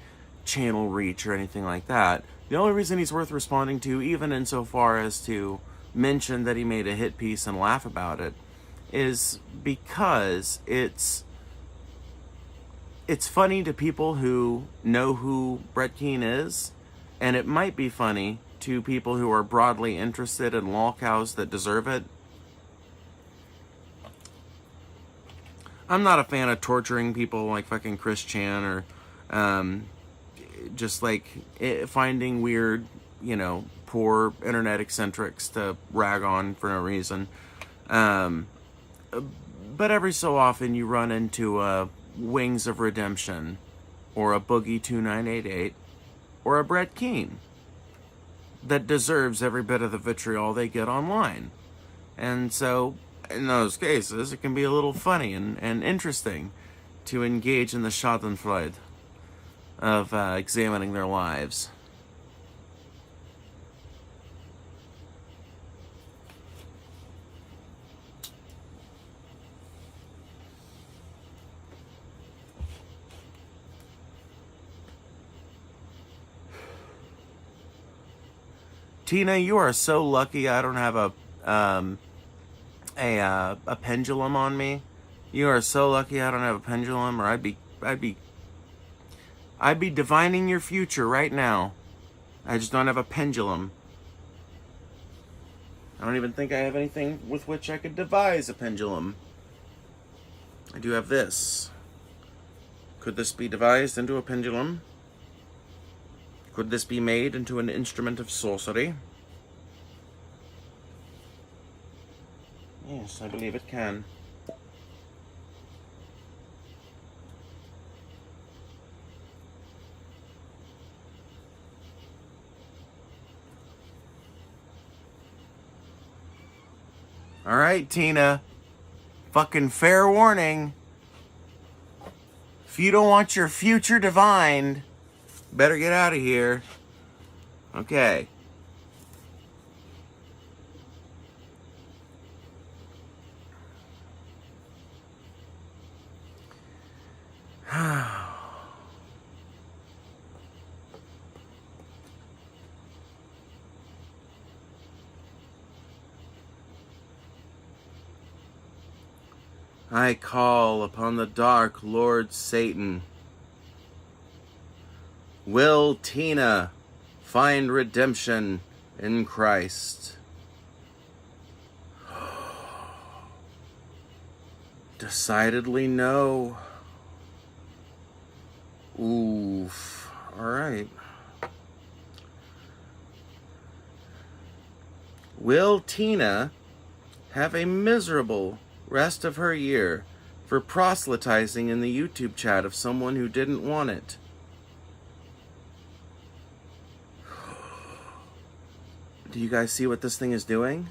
channel reach or anything like that. The only reason he's worth responding to, even insofar as to mention that he made a hit piece and laugh about it, is because it's funny to people who know who Brett Keane is, and it might be funny to people who are broadly interested in lolcows that deserve it. I'm not a fan of torturing people like fucking Chris Chan or just like finding weird, poor internet eccentrics to rag on for no reason. But every so often you run into a Wings of Redemption or a Boogie 2988 or a Brett Keane that deserves every bit of the vitriol they get online. And so in those cases it can be a little funny and interesting to engage in the schadenfreude of examining their lives. Tina, you are so lucky I don't have a pendulum on me. You are so lucky I don't have a pendulum, or I'd be divining your future right now. I just don't have a pendulum. I don't even think I have anything with which I could devise a pendulum. I do have this. Could this be devised into a pendulum? Could this be made into an instrument of sorcery? Yes, I believe it can. All right, Tina. Fucking fair warning. If you don't want your future divined, better get out of here. Okay. I call upon the dark Lord Satan. Will Tina find redemption in Christ? Decidedly no. Oof. All right. Will Tina have a miserable rest of her year for proselytizing in the YouTube chat of someone who didn't want it? Do you guys see what this thing is doing?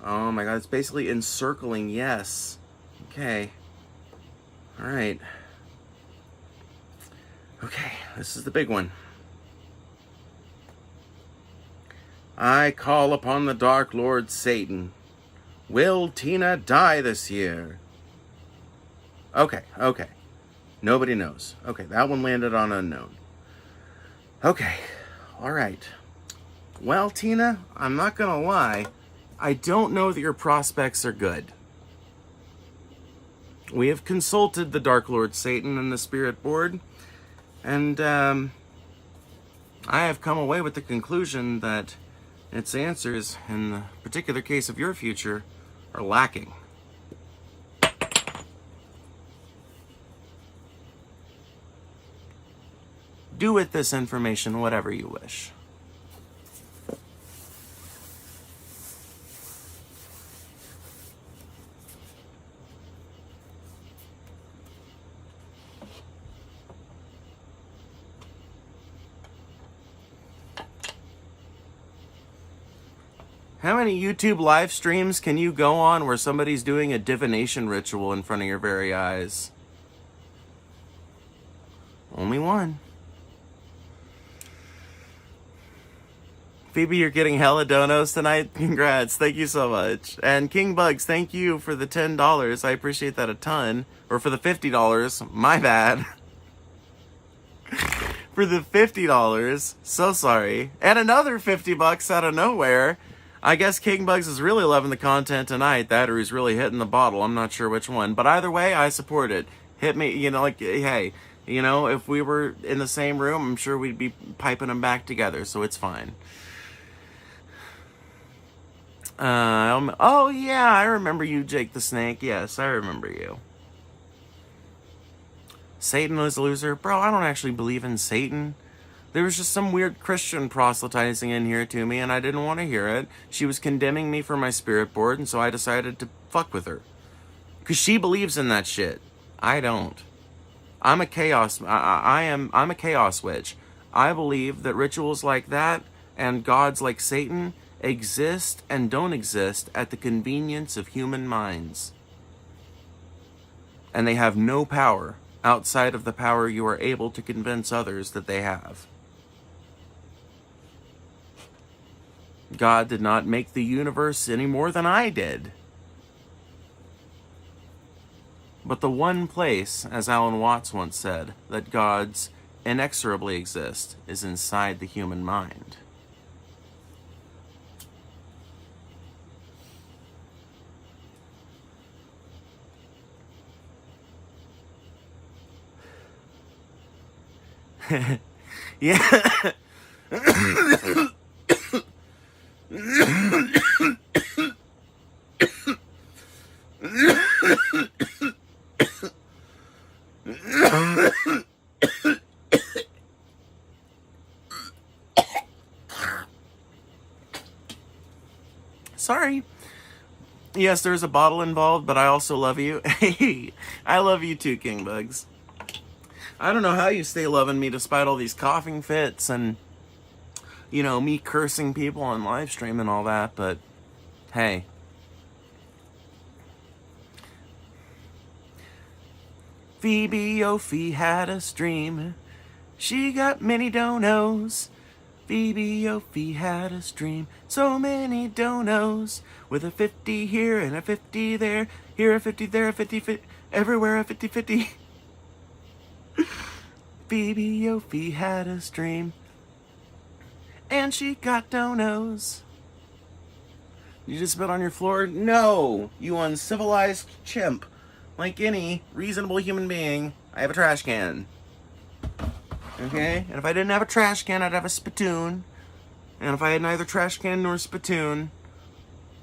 Oh my god, it's basically encircling yes. Okay. Alright. Okay, this is the big one. I call upon the Dark Lord Satan. Will Tina die this year? Okay. Nobody knows. Okay, that one landed on unknown. Okay, alright. Well, Tina, I'm not gonna lie. I don't know that your prospects are good. We have consulted the Dark Lord Satan and the Spirit Board, and I have come away with the conclusion that its answers, in the particular case of your future, are lacking. Do with this information whatever you wish. How many YouTube live streams can you go on where somebody's doing a divination ritual in front of your very eyes? Only one. Phoebe, you're getting hella donos tonight. Congrats. Thank you so much. And King Bugs, thank you for the $10. I appreciate that a ton. Or for the $50. My bad. For the $50. So sorry. And another $50 out of nowhere. I guess King Bugs is really loving the content tonight. That or he's really hitting the bottle. I'm not sure which one. But either way, I support it. Hit me, hey, if we were in the same room, I'm sure we'd be piping them back together. So it's fine. Oh yeah, I remember you, Jake the Snake. Yes, I remember you. Satan was a loser. Bro, I don't actually believe in Satan. There was just some weird Christian proselytizing in here to me, and I didn't want to hear it. She was condemning me for my spirit board, and so I decided to fuck with her. Because she believes in that shit. I don't. I'm a chaos... I'm a chaos witch. I believe that rituals like that and gods like Satan exist and don't exist at the convenience of human minds. And they have no power outside of the power you are able to convince others that they have. God did not make the universe any more than I did. But the one place, as Alan Watts once said, that gods inexorably exist is inside the human mind. Yeah. Sorry. Yes, there's a bottle involved, but I also love you. Hey, I love you too, King Bugs. I don't know how you stay loving me despite all these coughing fits and, me cursing people on live stream and all that, but hey. Phoebe Ophi had a stream. She got many donos. Phoebe Ophi had a stream. So many donos. With a 50 here and a 50 there. Here a 50, there a 50, everywhere a 50-50. Phoebe Ophi had a stream. And she got donos. You just spit on your floor? No, you uncivilized chimp. Like any reasonable human being, I have a trash can. Okay? And if I didn't have a trash can, I'd have a spittoon. And if I had neither trash can nor spittoon,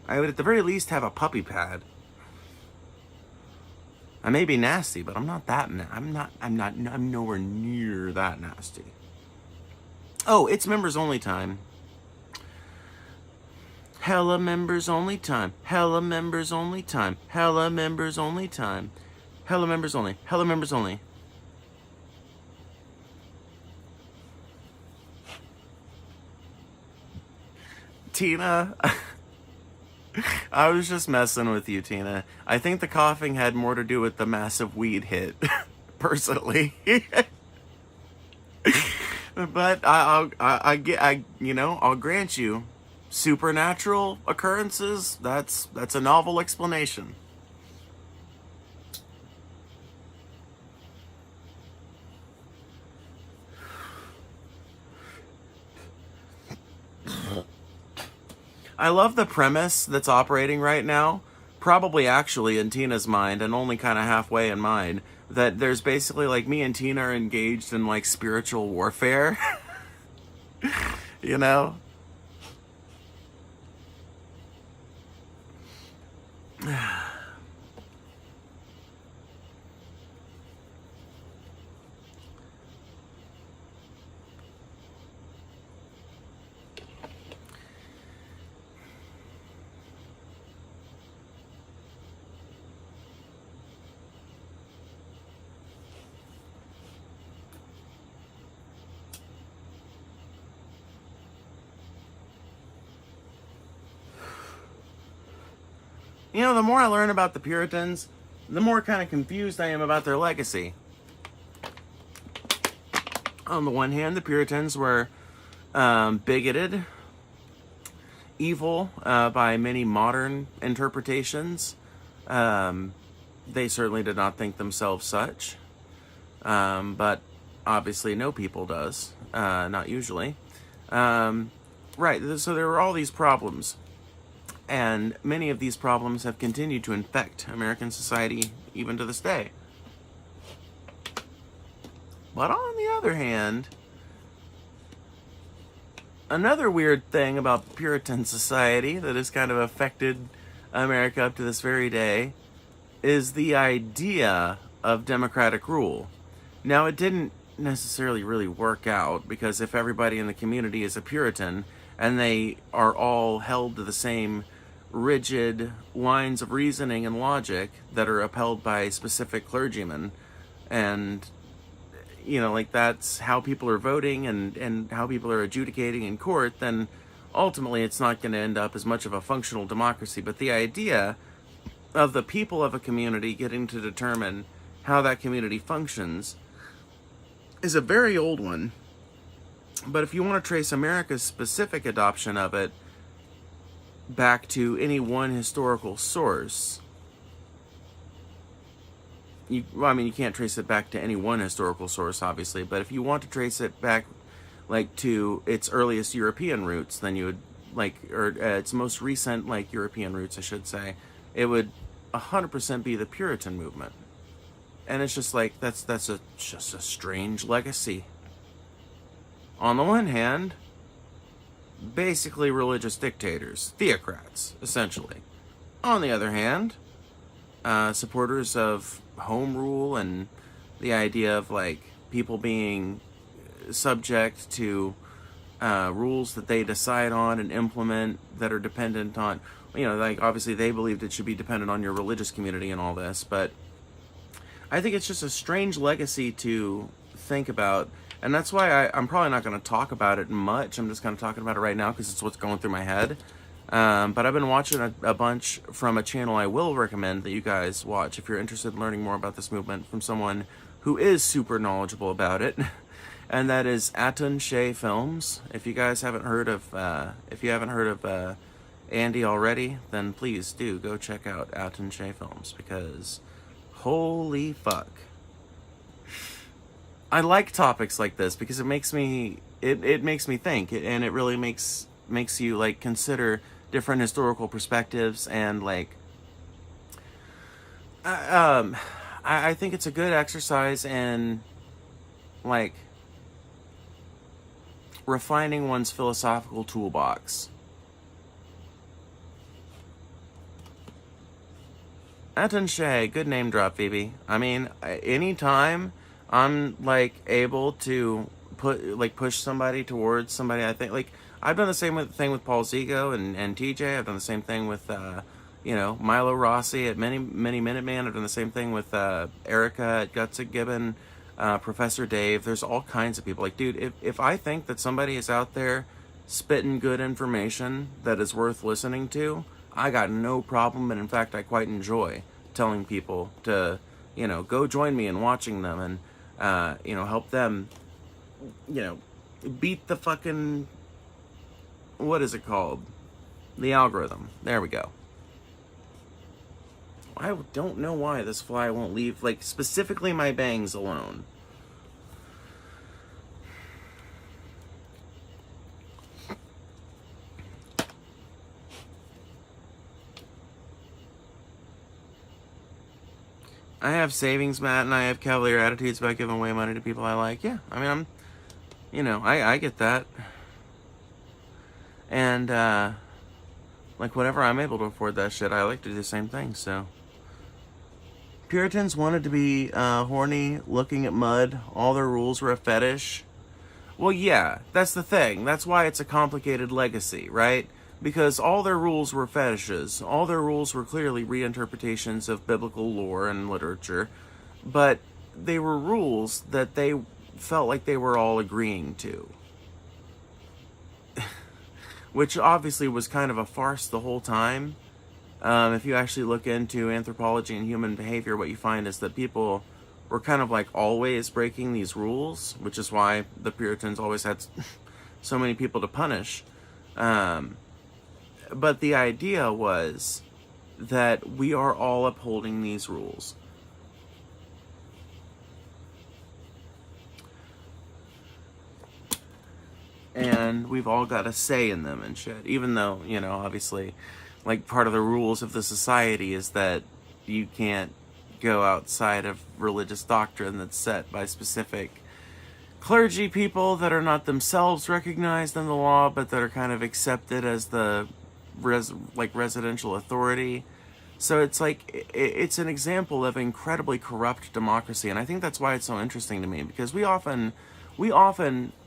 I would at the very least have a puppy pad. I may be nasty, but I'm not that I'm nowhere near that nasty. Oh, it's members only time. Hella members only time. Hella members only time. Hella members only time. Hella members only. Hella members only. Tina, I was just messing with you, Tina. I think the coughing had more to do with the massive weed hit, personally. But I'll grant you, supernatural occurrences, that's a novel explanation. I love the premise that's operating right now, probably actually in Tina's mind and only kind of halfway in mine, that there's basically like me and Tina are engaged in like spiritual warfare. You know? You know, the more I learn about the Puritans, the more kind of confused I am about their legacy. On the one hand, the Puritans were bigoted, evil by many modern interpretations. They certainly did not think themselves such, but obviously no people does, not usually. Right, so there were all these problems. And many of these problems have continued to infect American society even to this day. But on the other hand, another weird thing about Puritan society that has kind of affected America up to this very day is the idea of democratic rule. Now, it didn't necessarily really work out, because if everybody in the community is a Puritan and they are all held to the same rigid lines of reasoning and logic that are upheld by specific clergymen, and like that's how people are voting and how people are adjudicating in court, then ultimately it's not going to end up as much of a functional democracy. But the idea of the people of a community getting to determine how that community functions is a very old one. But if you want to trace America's specific adoption of it back to any one historical source, you can't trace it back to any one historical source, obviously, but if you want to trace it back, like, to its earliest European roots, then you would, or its most recent, European roots, I should say, it would 100% be the Puritan movement. And it's just like, that's just a strange legacy. On the one hand, basically religious dictators, theocrats, essentially. On the other hand, supporters of home rule and the idea of, people being subject to rules that they decide on and implement that are dependent on, obviously they believed it should be dependent on your religious community and all this, but I think it's just a strange legacy to think about, and that's why I'm probably not going to talk about it much. I'm just kind of talking about it right now because it's what's going through my head. But I've been watching a bunch from a channel I will recommend that you guys watch if you're interested in learning more about this movement from someone who is super knowledgeable about it, and that is Atun Shea Films. If you guys haven't heard of, Andy already, then please do go check out Atun Shea Films, because holy fuck. I like topics like this because it makes me think, and it really makes you consider different historical perspectives, and I think it's a good exercise in refining one's philosophical toolbox. Atun Shea, good name drop, Phoebe. Anytime I'm able to push somebody towards somebody, I think I've done the same thing with Paul Zigo and TJ. I've done the same thing with Milo Rossi at Many Minuteman. I've done the same thing with Erica at Guts at Gibbon, Professor Dave. There's all kinds of people. Dude, if I think that somebody is out there spitting good information that is worth listening to, I got no problem, and in fact I quite enjoy telling people to go join me in watching them, and help them beat the fucking, what is it called? The algorithm. There we go. I don't know why this fly won't leave, specifically my bangs alone. I have savings, Matt, and I have cavalier attitudes about giving away money to people I like. Yeah, I get that. And, whenever I'm able to afford that shit, I like to do the same thing, so. Puritans wanted to be horny, looking at mud. All their rules were a fetish. Well, yeah, that's the thing. That's why it's a complicated legacy, right? Because all their rules were fetishes. All their rules were clearly reinterpretations of biblical lore and literature. But they were rules that they felt like they were all agreeing to. Which obviously was kind of a farce the whole time. If you actually look into anthropology and human behavior, what you find is that people were kind of always breaking these rules, which is why the Puritans always had so many people to punish. But the idea was that we are all upholding these rules. And we've all got a say in them and shit. Even though, obviously, part of the rules of the society is that you can't go outside of religious doctrine that's set by specific clergy people that are not themselves recognized in the law, but that are kind of accepted as the residential authority. So it's it's an example of incredibly corrupt democracy, and I think that's why it's so interesting to me, because we often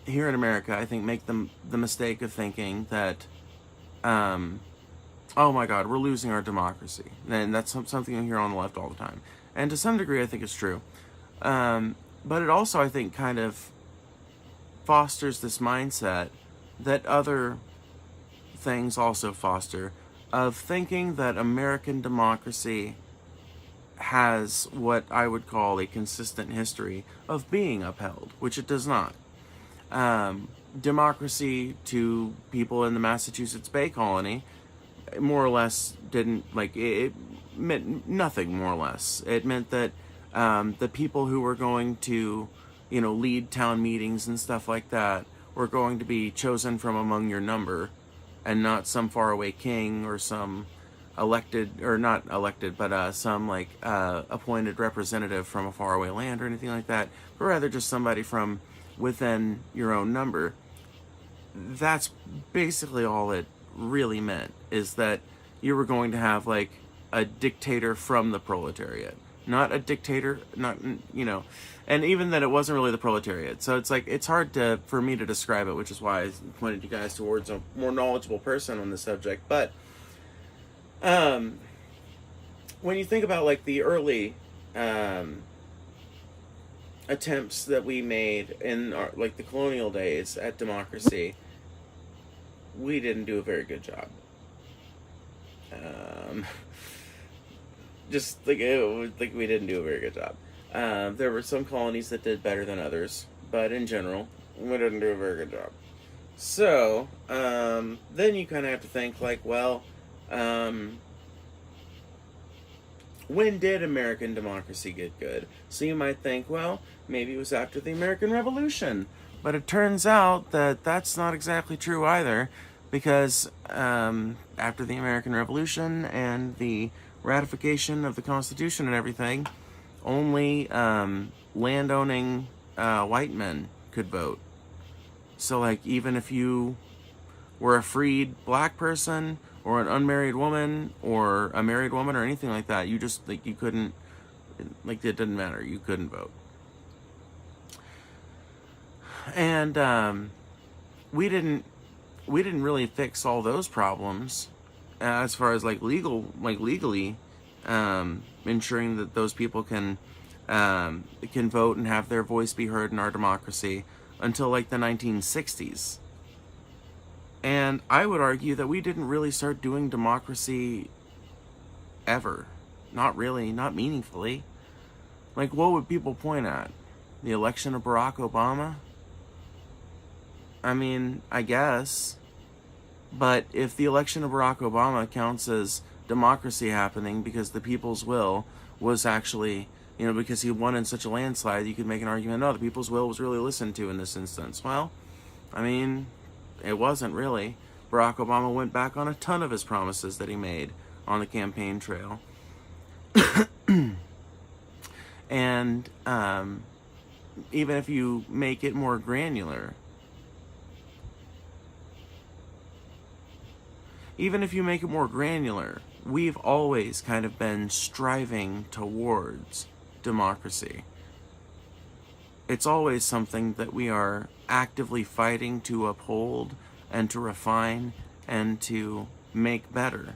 here in America, I think, make the mistake of thinking that, oh my God, we're losing our democracy, and that's something you hear on the left all the time, and to some degree I think it's true, but it also, I think, kind of fosters this mindset that other things also foster, of thinking that American democracy has what I would call a consistent history of being upheld, which it does not. Democracy to people in the Massachusetts Bay Colony more or less didn't, like, it meant nothing, more or less. It meant that the people who were going to, lead town meetings and stuff like that were going to be chosen from among your number, and not some faraway king or some elected, or not elected, but some appointed representative from a faraway land or anything like that, but rather just somebody from within your own number. That's basically all it really meant, is that you were going to have like a dictator from the proletariat, not a dictator, not, and even that it wasn't really the proletariat. So it's like, it's hard for me to describe it, which is why I pointed you guys towards a more knowledgeable person on the subject. But when you think about like the early attempts that we made in our, like the colonial days at democracy, we didn't do a very good job. Just like we didn't do a very good job. There were some colonies that did better than others, but in general, we didn't do a very good job. So then you kind of have to think like, well, when did American democracy get good? So you might think, well, maybe it was after the American Revolution. But it turns out that that's not exactly true either, because after the American Revolution and the ratification of the Constitution and everything, only landowning white men could vote. So like, even if you were a freed black person or an unmarried woman or a married woman or anything like that, you just, like, you couldn't, like, it didn't matter, you couldn't vote. And we didn't really fix all those problems as far as legally ensuring that those people can vote and have their voice be heard in our democracy until like the 1960s. And I would argue that we didn't really start doing democracy ever. Not really, not meaningfully. Like, what would people point at? The election of Barack Obama? I mean, I guess. But if the election of Barack Obama counts as democracy happening because the people's will was actually, because he won in such a landslide, you could make an argument, no, the people's will was really listened to in this instance. Well, I mean, it wasn't really. Barack Obama went back on a ton of his promises that he made on the campaign trail. And even if you make it more granular, we've always kind of been striving towards democracy. It's always something that we are actively fighting to uphold and to refine and to make better.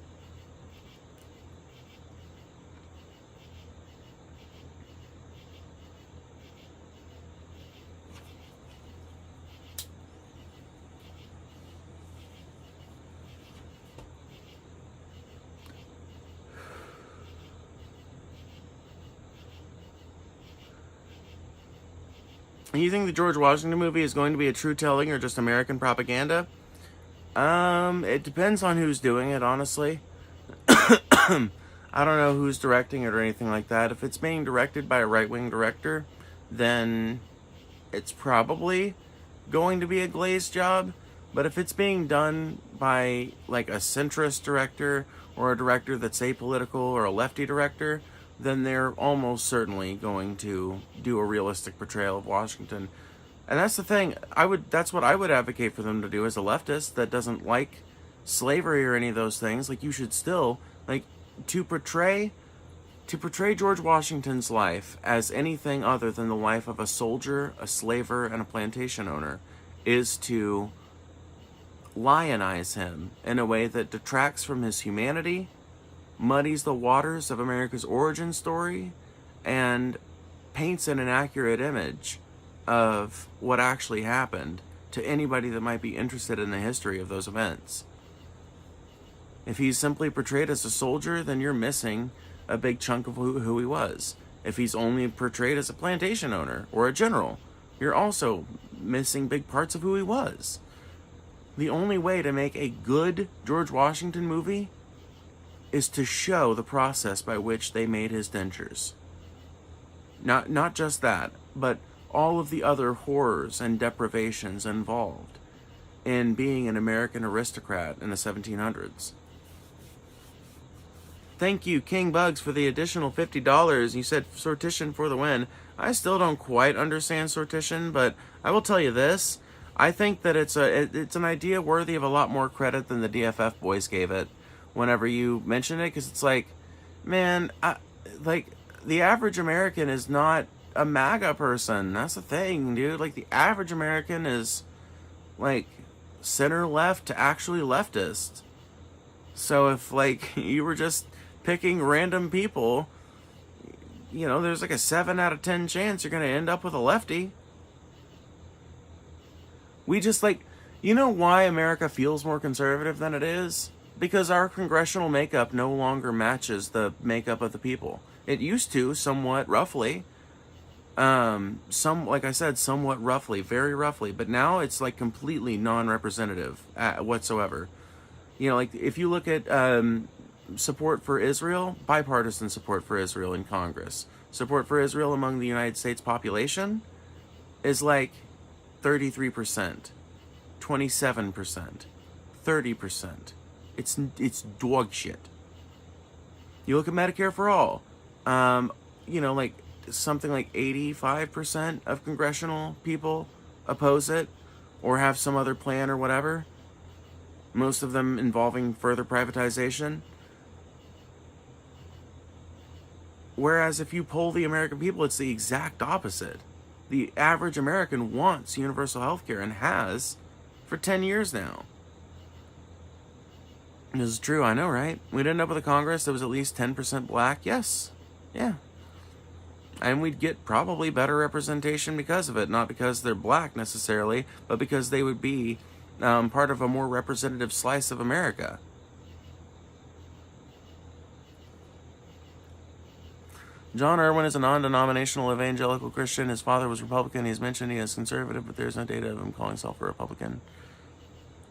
And you think the George Washington movie is going to be a true telling or just American propaganda? It depends on who's doing it, honestly. I don't know who's directing it or anything like that. If it's being directed by a right-wing director, then it's probably going to be a glazed job. But if it's being done by like a centrist director or a director that's apolitical or a lefty director, then they're almost certainly going to do a realistic portrayal of Washington. And that's the thing, that's what I would advocate for them to do as a leftist that doesn't like slavery or any of those things. Like, you should still, like, to portray George Washington's life as anything other than the life of a soldier, a slaver, and a plantation owner is to lionize him in a way that detracts from his humanity, muddies the waters of America's origin story, and paints an inaccurate image of what actually happened to anybody that might be interested in the history of those events. If he's simply portrayed as a soldier, then you're missing a big chunk of who he was. If he's only portrayed as a plantation owner or a general, you're also missing big parts of who he was. The only way to make a good George Washington movie is to show the process by which they made his dentures. Not just that, but all of the other horrors and deprivations involved in being an American aristocrat in the 1700s. Thank you, King Bugs, for the additional $50. You said sortition for the win. I still don't quite understand sortition, but I will tell you this. I think that it's an idea worthy of a lot more credit than the DFF boys gave it whenever you mention it, because it's like, man, like, the average American is not a MAGA person. That's the thing, dude. Like, the average American is, like, center-left to actually leftist. So if, like, you were just picking random people, you know, there's like a 7 out of 10 chance you're going to end up with a lefty. We just, like, you know why America feels more conservative than it is? Because our congressional makeup no longer matches the makeup of the people. It used to, somewhat roughly. Like I said, somewhat roughly, very roughly. But now it's, like, completely non-representative whatsoever. You know, like, if you look at support for Israel, bipartisan support for Israel in Congress. Support for Israel among the United States population is like 33%, 27%, 30%. It's dog shit. You look at Medicare for all, you know, like something like 85% of congressional people oppose it or have some other plan or whatever. Most of them involving further privatization. Whereas if you poll the American people, it's the exact opposite. The average American wants universal health care and has for 10 years now. This is true, I know, right? We'd end up with a Congress that was at least 10% black. Yes. Yeah. And we'd get probably better representation because of it. Not because they're black necessarily, but because they would be part of a more representative slice of America. John Irwin is a non-denominational evangelical Christian. His father was Republican. He's mentioned he is conservative, but there's no data of him calling himself a Republican.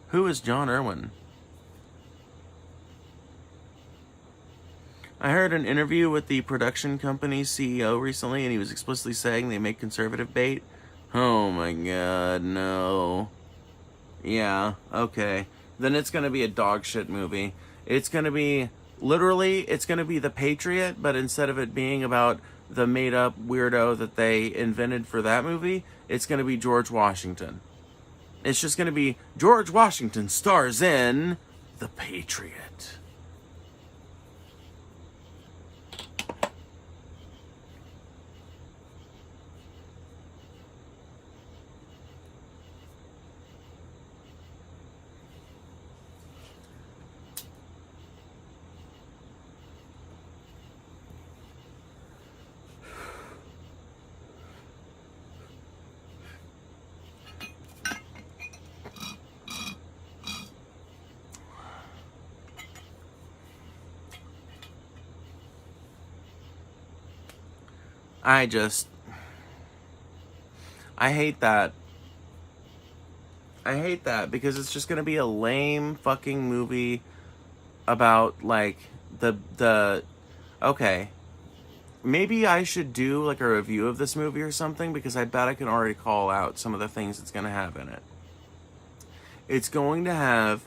Who is John Irwin? I heard an interview with the production company's CEO recently, and he was explicitly saying they make conservative bait. Oh my god, no. Yeah, okay. Then it's going to be a dog shit movie. It's going to be... Literally, it's going to be The Patriot, but instead of it being about the made-up weirdo that they invented for that movie, it's going to be George Washington. It's just going to be George Washington stars in The Patriot. I hate that. I hate that because it's just gonna be a lame fucking movie about, like, okay. Maybe I should do, like, a review of this movie or something, because I bet I can already call out some of the things it's gonna have in it. It's going to have,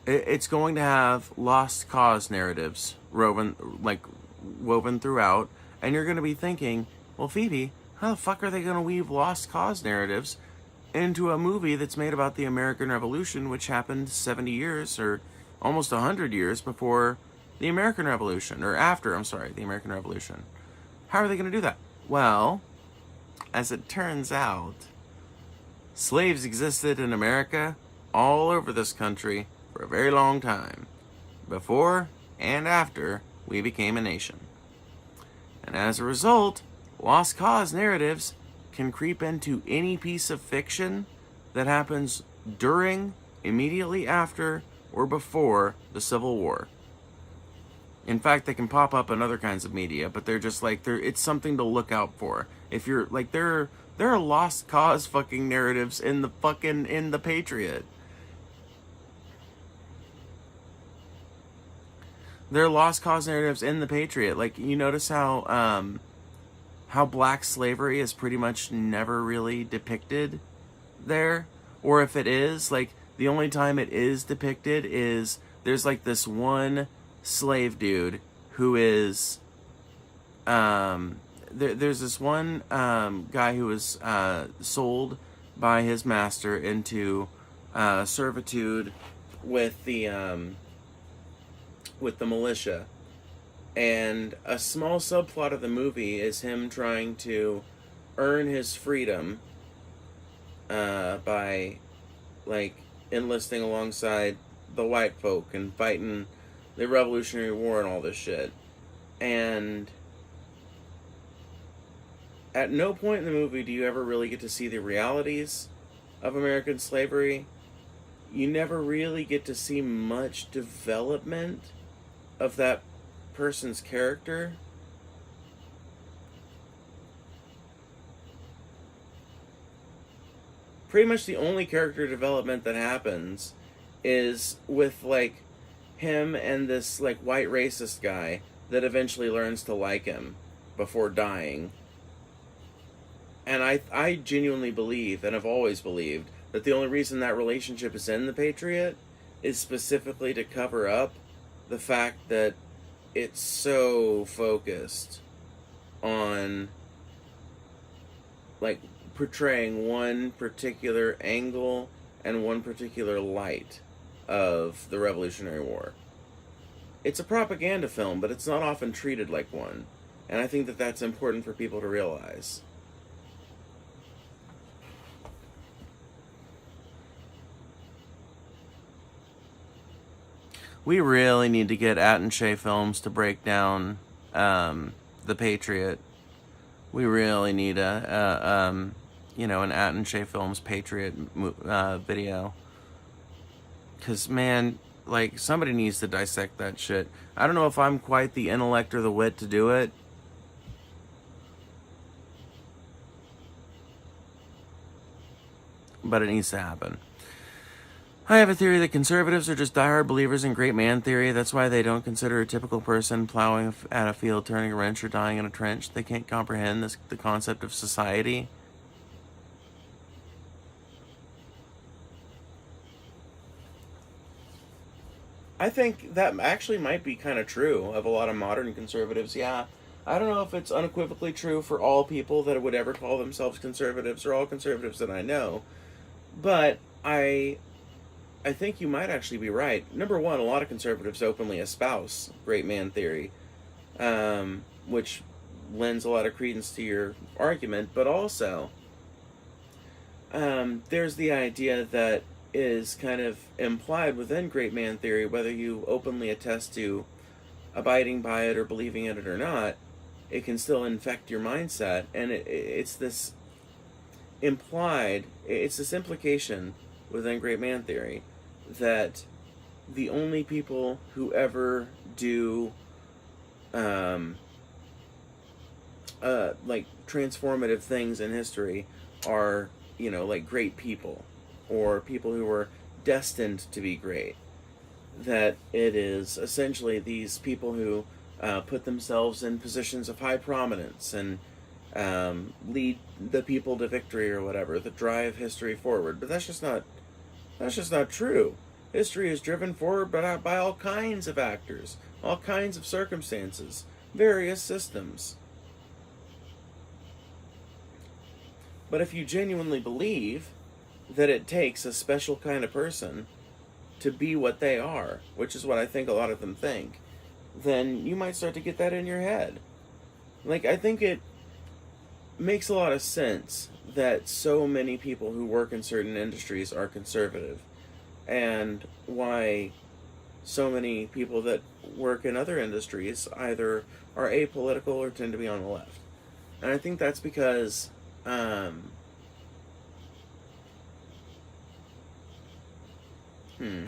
it's going to have lost cause narratives woven throughout, and you're going to be thinking, well, Phoebe, how the fuck are they going to weave lost cause narratives into a movie that's made about the American Revolution, which happened 70 years or almost 100 years before the American Revolution, or after, I'm sorry, the American Revolution? How are they going to do that? Well, as it turns out, slaves existed in America all over this country for a very long time, before and after we became a nation. And as a result, lost cause narratives can creep into any piece of fiction that happens during, immediately after, or before the Civil War. In fact, they can pop up in other kinds of media, but they're just like it's something to look out for. If you're like there are lost cause fucking narratives in the Patriot. There are lost cause narratives in the Patriot. Like, you notice how black slavery is pretty much never really depicted there, or if it is, like, the only time it is depicted is there's like this one slave dude who is there's this one guy who was sold by his master into servitude with the militia, and a small subplot of the movie is him trying to earn his freedom by, like, enlisting alongside the white folk and fighting the Revolutionary War and all this shit. And at no point in the movie do you ever really get to see the realities of American slavery. You never really get to see much development of that person's character. Pretty much the only character development that happens is with, like, him and this, like, white racist guy that eventually learns to like him before dying. And I genuinely believe, and have always believed, that the only reason that relationship is in The Patriot is specifically to cover up the fact that it's so focused on, like, portraying one particular angle and one particular light of the Revolutionary War. It's a propaganda film, but it's not often treated like one. And I think that that's important for people to realize. We really need to get At and Shay Films to break down The Patriot. We really need an At and Shay Films Patriot video. Because, man, like, somebody needs to dissect that shit. I don't know if I'm quite the intellect or the wit to do it. But it needs to happen. I have a theory that conservatives are just diehard believers in great man theory. That's why they don't consider a typical person plowing at a field, turning a wrench, or dying in a trench. They can't comprehend the concept of society. I think that actually might be kind of true of a lot of modern conservatives, yeah. I don't know if it's unequivocally true for all people that would ever call themselves conservatives or all conservatives that I know, but I think you might actually be right. Number one, a lot of conservatives openly espouse great man theory, which lends a lot of credence to your argument, but also there's the idea that is kind of implied within great man theory, whether you openly attest to abiding by it or believing in it or not, it can still infect your mindset, and it's this implication within great man theory that the only people who ever do like transformative things in history are, like, great people, or people who were destined to be great. That it is essentially these people who put themselves in positions of high prominence and lead the people to victory or whatever, that drive history forward. But that's just not true. History is driven forward by all kinds of actors, all kinds of circumstances, various systems. But if you genuinely believe that it takes a special kind of person to be what they are, which is what I think a lot of them think, then you might start to get that in your head. Like, I think it makes a lot of sense that so many people who work in certain industries are conservative, and why so many people that work in other industries either are apolitical or tend to be on the left. And I think that's because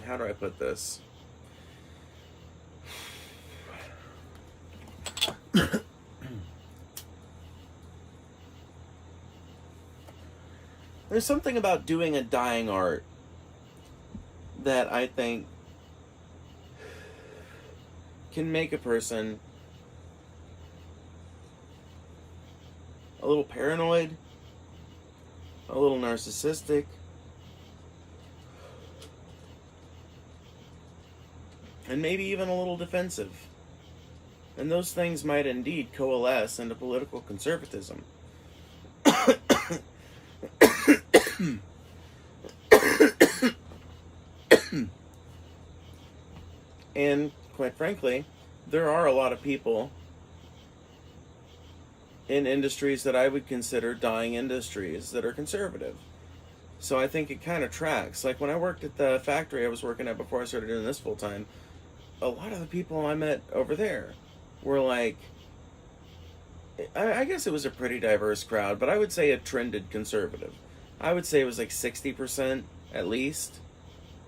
How do I put this? There's something about doing a dying art that I think can make a person a little paranoid, a little narcissistic, and maybe even a little defensive. And those things might indeed coalesce into political conservatism. And quite frankly, there are a lot of people in industries that I would consider dying industries that are conservative. So I think it kind of tracks. Like when I worked at the factory I was working at before I started doing this full time, a lot of the people I met over there were like, I guess it was a pretty diverse crowd, but I would say it trended conservative. I would say it was like 60% at least,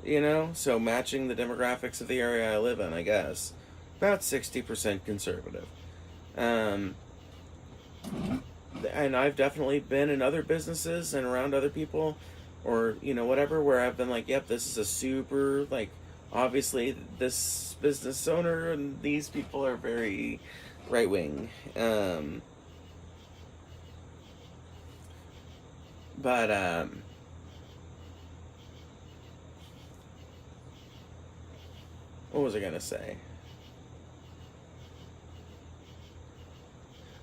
you know? So matching the demographics of the area I live in, I guess. About 60% conservative. And I've definitely been in other businesses and around other people, or, you know, whatever, where I've been like, yep, this is a super, like, obviously this business owner and these people are very right-wing. But what was I gonna say?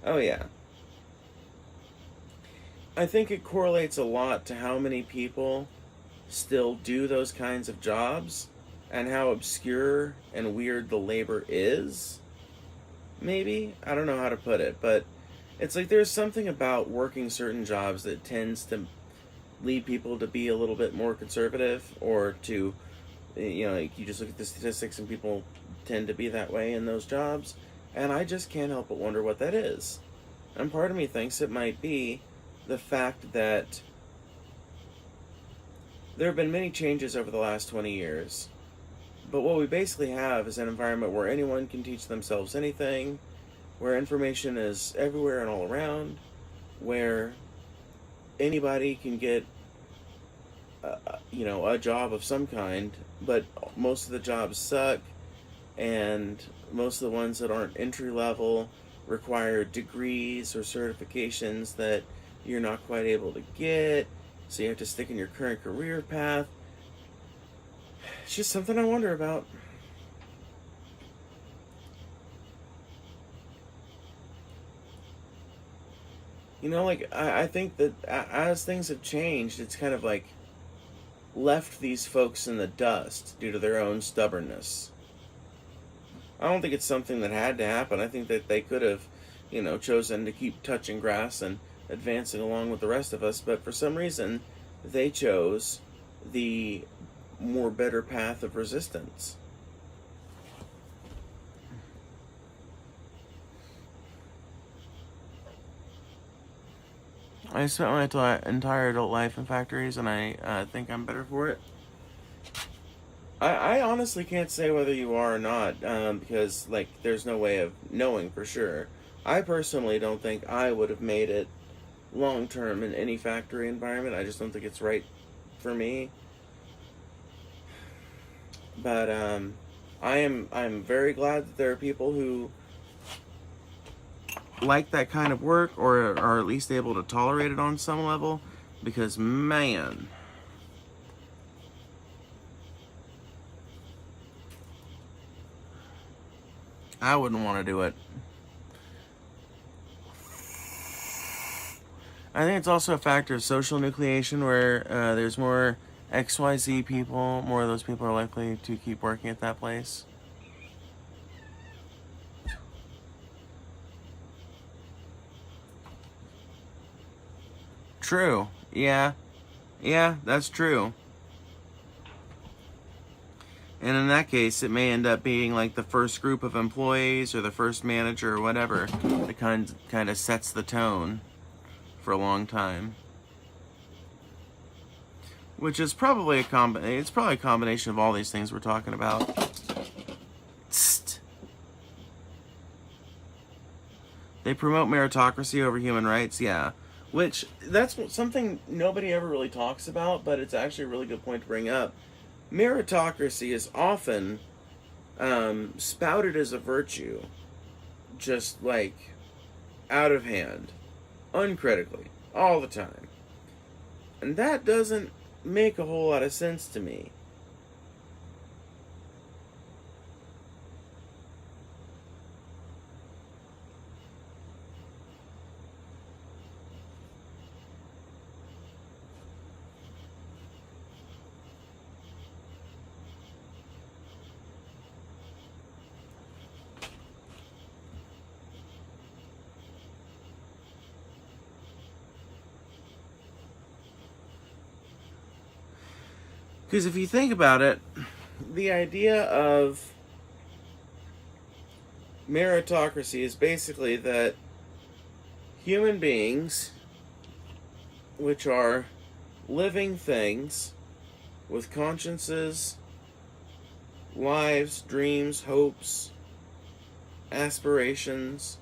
Oh yeah. I think it correlates a lot to how many people still do those kinds of jobs and how obscure and weird the labor is. Maybe? I don't know how to put it, but it's like there's something about working certain jobs that tends to lead people to be a little bit more conservative, or to, you know, like you just look at the statistics and people tend to be that way in those jobs, and I just can't help but wonder what that is. And part of me thinks it might be the fact that there have been many changes over the last 20 years, but what we basically have is an environment where anyone can teach themselves anything, where information is everywhere and all around, where anybody can get a job of some kind, but most of the jobs suck, and most of the ones that aren't entry level require degrees or certifications that you're not quite able to get, so you have to stick in your current career path. It's just something I wonder about. You know, like, I think that as things have changed, it's kind of like left these folks in the dust due to their own stubbornness. I don't think it's something that had to happen. I think that they could have, chosen to keep touching grass and advancing along with the rest of us, but for some reason, they chose the more better path of resistance. I spent my entire adult life in factories, and I think I'm better for it. I honestly can't say whether you are or not, because, there's no way of knowing for sure. I personally don't think I would have made it long-term in any factory environment. I just don't think it's right for me. But, I'm very glad that there are people who like that kind of work, or are at least able to tolerate it on some level, because man, I wouldn't want to do it. I think it's also a factor of social nucleation, where there's more XYZ people, more of those people are likely to keep working at that place. True. Yeah, that's true. And in that case, it may end up being like the first group of employees or the first manager or whatever that kind of sets the tone for a long time. which is probably it's probably a combination of all these things we're talking about. Tst. They promote meritocracy over human rights, yeah. Which, that's something nobody ever really talks about, but it's actually a really good point to bring up. Meritocracy is often spouted as a virtue, just like out of hand, uncritically, all the time. And that doesn't make a whole lot of sense to me. Because if you think about it, the idea of meritocracy is basically that human beings, which are living things with consciences, lives, dreams, hopes, aspirations,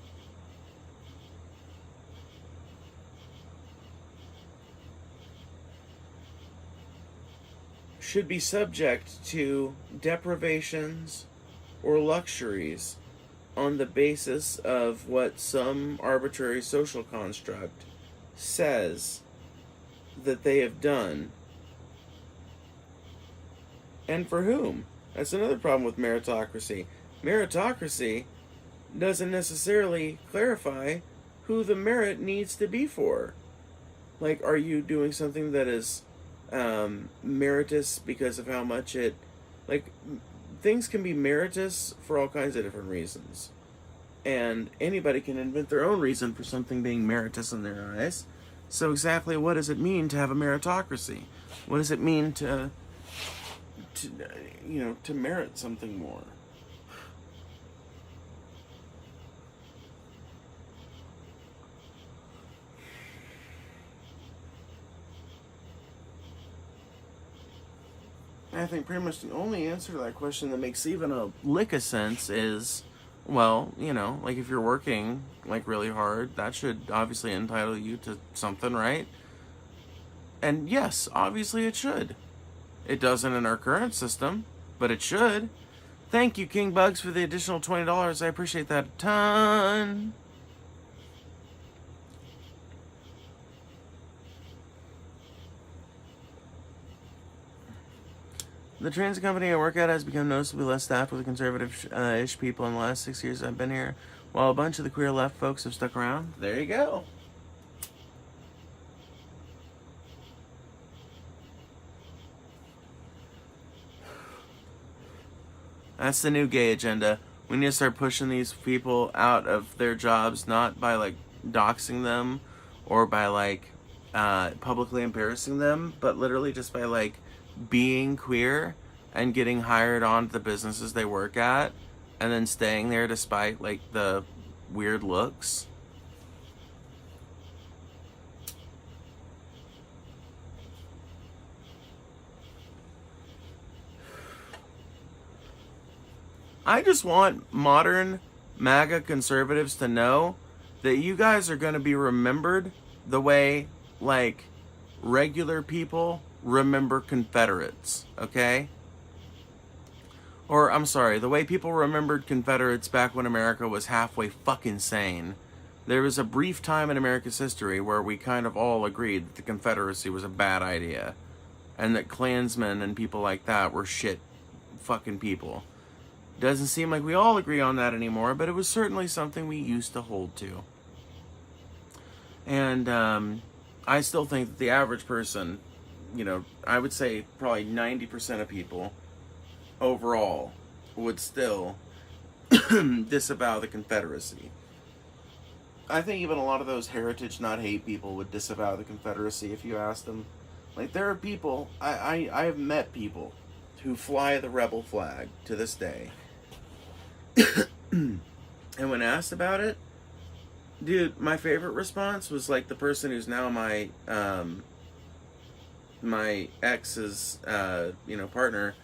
should be subject to deprivations or luxuries on the basis of what some arbitrary social construct says that they have done. And for whom? That's another problem with meritocracy. Meritocracy doesn't necessarily clarify who the merit needs to be for. Like, are you doing something that is meritorious because of how much it... Like, things can be meritorious for all kinds of different reasons. And anybody can invent their own reason for something being meritorious in their eyes. So exactly what does it mean to have a meritocracy? What does it mean to merit something more? I think pretty much the only answer to that question that makes even a lick of sense is, well, like if you're working like really hard, that should obviously entitle you to something, right? And yes, obviously it should. It doesn't in our current system, but it should. Thank you, King Bugs, for the additional $20. I appreciate that a ton. The transit company I work at has become noticeably less staffed with conservative-ish people in the last 6 years I've been here, while a bunch of the queer left folks have stuck around. There you go. That's the new gay agenda. We need to start pushing these people out of their jobs, not by like doxing them or by like publicly embarrassing them, but literally just by like being queer and getting hired on to the businesses they work at and then staying there despite like the weird looks. I just want modern MAGA conservatives to know that you guys are going to be remembered the way like regular people remember Confederates, okay? Or, I'm sorry, the way people remembered Confederates back when America was halfway fucking sane. There was a brief time in America's history where we kind of all agreed that the Confederacy was a bad idea. And that Klansmen and people like that were shit fucking people. Doesn't seem like we all agree on that anymore, but it was certainly something we used to hold to. And, I still think that the average person, I would say probably 90% of people overall would still disavow the Confederacy. I think even a lot of those heritage, not hate people would disavow the Confederacy if you asked them. Like, there are people, I have met people who fly the rebel flag to this day. And when asked about it, dude, my favorite response was like the person who's now my my ex's, partner,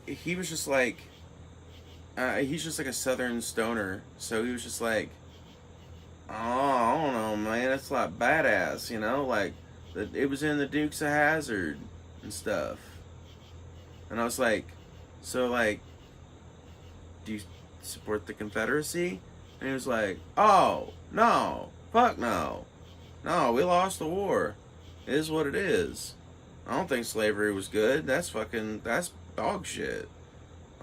he was just like, he's just like a southern stoner. So he was just like, oh, I don't know, man, it's like badass, like, it was in the Dukes of Hazzard and stuff. And I was like, so, like, do you support the Confederacy? And he was like, oh, no, fuck no. No, we lost the war. It is what it is. I don't think slavery was good. That's dog shit.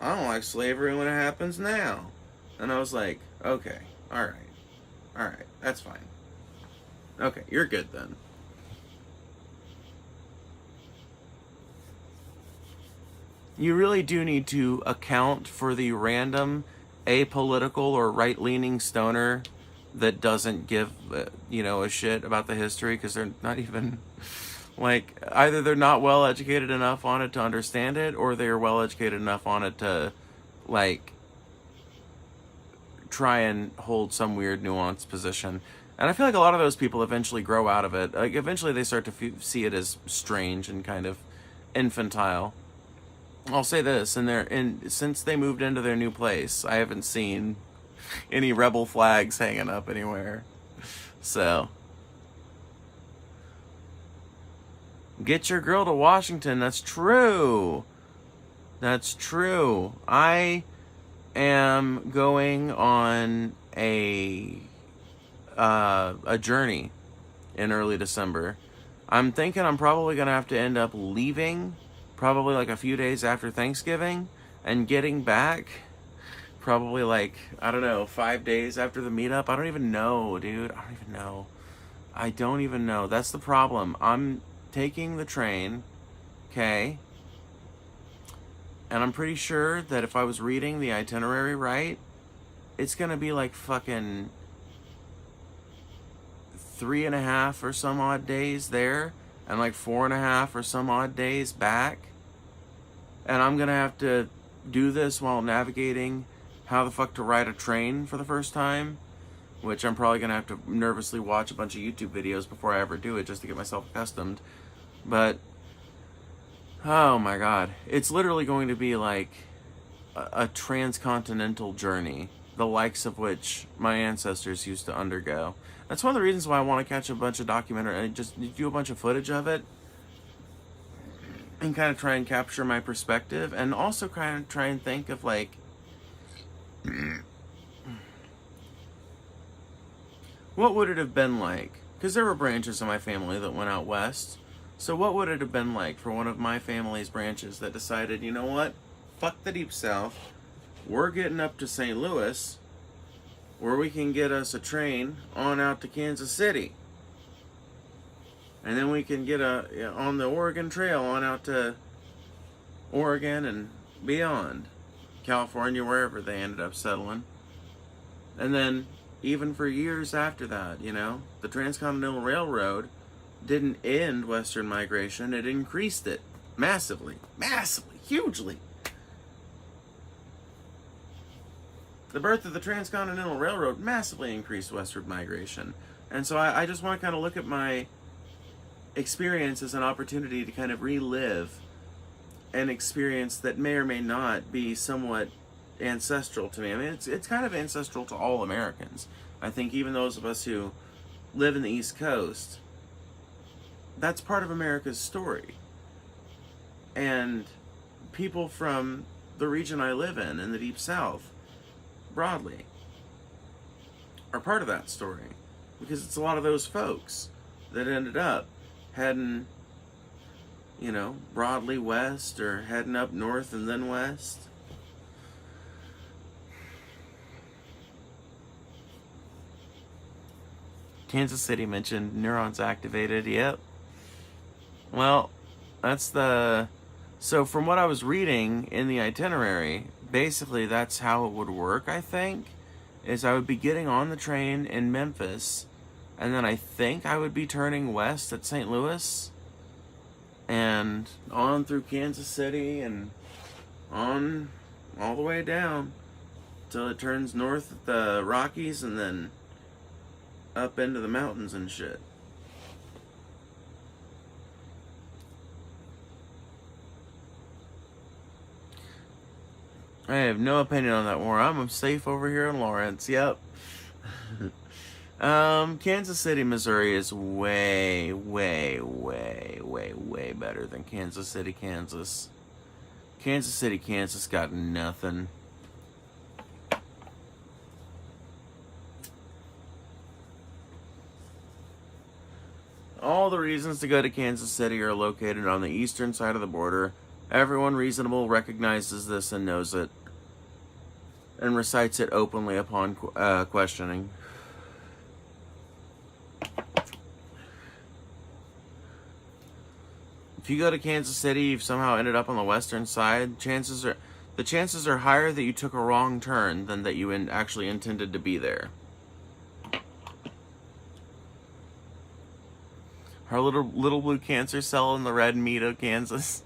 I don't like slavery when it happens now. And I was like, okay, alright, that's fine. Okay, you're good then. You really do need to account for the random apolitical or right-leaning stoner that doesn't give, a shit about the history, because they're not even, like, either they're not well educated enough on it to understand it, or they're well educated enough on it to, like, try and hold some weird nuanced position. And I feel like a lot of those people eventually grow out of it. Like, eventually they start to see it as strange and kind of infantile. I'll say this, since they moved into their new place, I haven't seen any rebel flags hanging up anywhere. So, get your girl to Washington. That's true. I am going on a journey in early December. I'm thinking I'm probably gonna have to end up leaving probably like a few days after Thanksgiving and getting back probably like, I don't know, 5 days after the meetup. I don't even know, dude. I don't even know. That's the problem. I'm taking the train, okay? And I'm pretty sure that if I was reading the itinerary right, it's gonna be like fucking 3.5 or some odd days there, and like 4.5 or some odd days back. And I'm gonna have to do this while navigating how the fuck to ride a train for the first time, which I'm probably gonna have to nervously watch a bunch of YouTube videos before I ever do it, just to get myself accustomed. But oh my god, it's literally going to be like a transcontinental journey, the likes of which my ancestors used to undergo. That's one of the reasons why I want to catch a bunch of documentary and just do a bunch of footage of it and kind of try and capture my perspective, and also kind of try and think of like what would it have been like, because there were branches of my family that went out west. So what would it have been like for one of my family's branches that decided, you know what, fuck the Deep South, we're getting up to St. Louis, where we can get us a train on out to Kansas City. And then we can get on the Oregon Trail on out to Oregon and beyond. California, wherever they ended up settling. And then, even for years after that, the Transcontinental Railroad didn't end Western migration, it increased it massively, hugely. The birth of the Transcontinental Railroad massively increased westward migration. And so I just want to kind of look at my experience as an opportunity to kind of relive an experience that may or may not be somewhat ancestral to me. I mean, it's kind of ancestral to all Americans. I think even those of us who live in the East Coast, that's part of America's story. And people from the region I live in the Deep South, broadly, are part of that story, because it's a lot of those folks that ended up heading, broadly west, or heading up north and then west. Kansas City mentioned neurons activated. Yep. Well, so from what I was reading in the itinerary, basically that's how it would work, I think, is I would be getting on the train in Memphis, and then I think I would be turning west at St. Louis, and on through Kansas City, and on all the way down till it turns north at the Rockies, and then up into the mountains and shit. I have no opinion on that war. I'm safe over here in Lawrence. Yep. Kansas City, Missouri is way, way, way, way, way better than Kansas City, Kansas. Kansas City, Kansas got nothing. All the reasons to go to Kansas City are located on the eastern side of the border. Everyone reasonable recognizes this and knows it, and recites it openly upon questioning. If you go to Kansas City, you've somehow ended up on the western side, the chances are higher that you took a wrong turn than that you actually intended to be there. Our little blue cancer cell in the red meat of Kansas.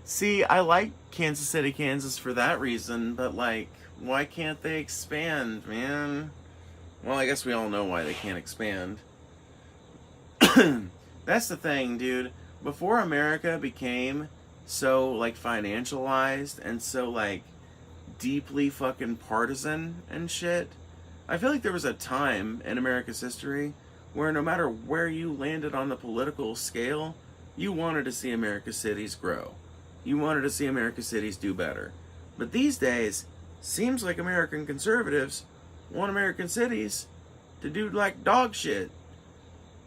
See, I like Kansas City, Kansas for that reason, but like, why can't they expand, man? Well, I guess we all know why they can't expand. That's the thing, dude. Before America became so like financialized and so like deeply fucking partisan and shit, I feel like there was a time in America's history where no matter where you landed on the political scale, you wanted to see America's cities grow. You wanted to see America's cities do better. But these days, seems like American conservatives want American cities to do like dog shit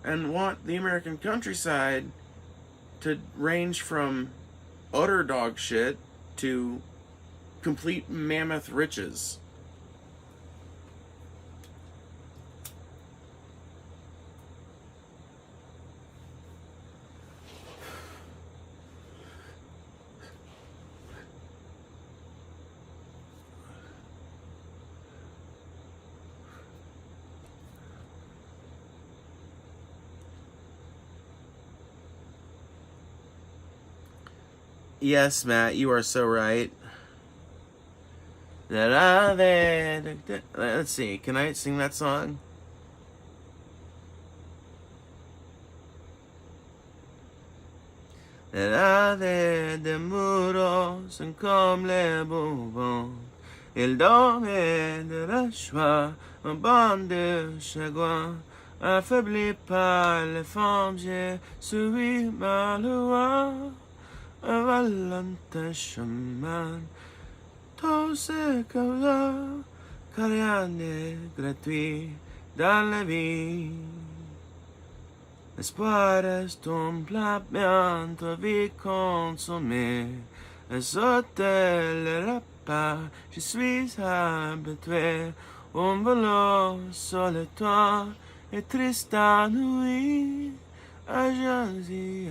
and want the American countryside to range from utter dog shit to complete mammoth riches. Yes, Matt, you are so right. Let's see, can I sing that song? Des muros comme les bonbons, il dormait de la joie, un banc de chagrin, affaibli par les femmes, j'ai suivi ma loi. Un valentin chemin, tout ce que là, car rien n'est gratuit dans la vie. L'espoir est un plat bientôt vite consommé, et sauter le repas, je suis habitué, un vélo sur le toit, et triste nuit, à jalousie.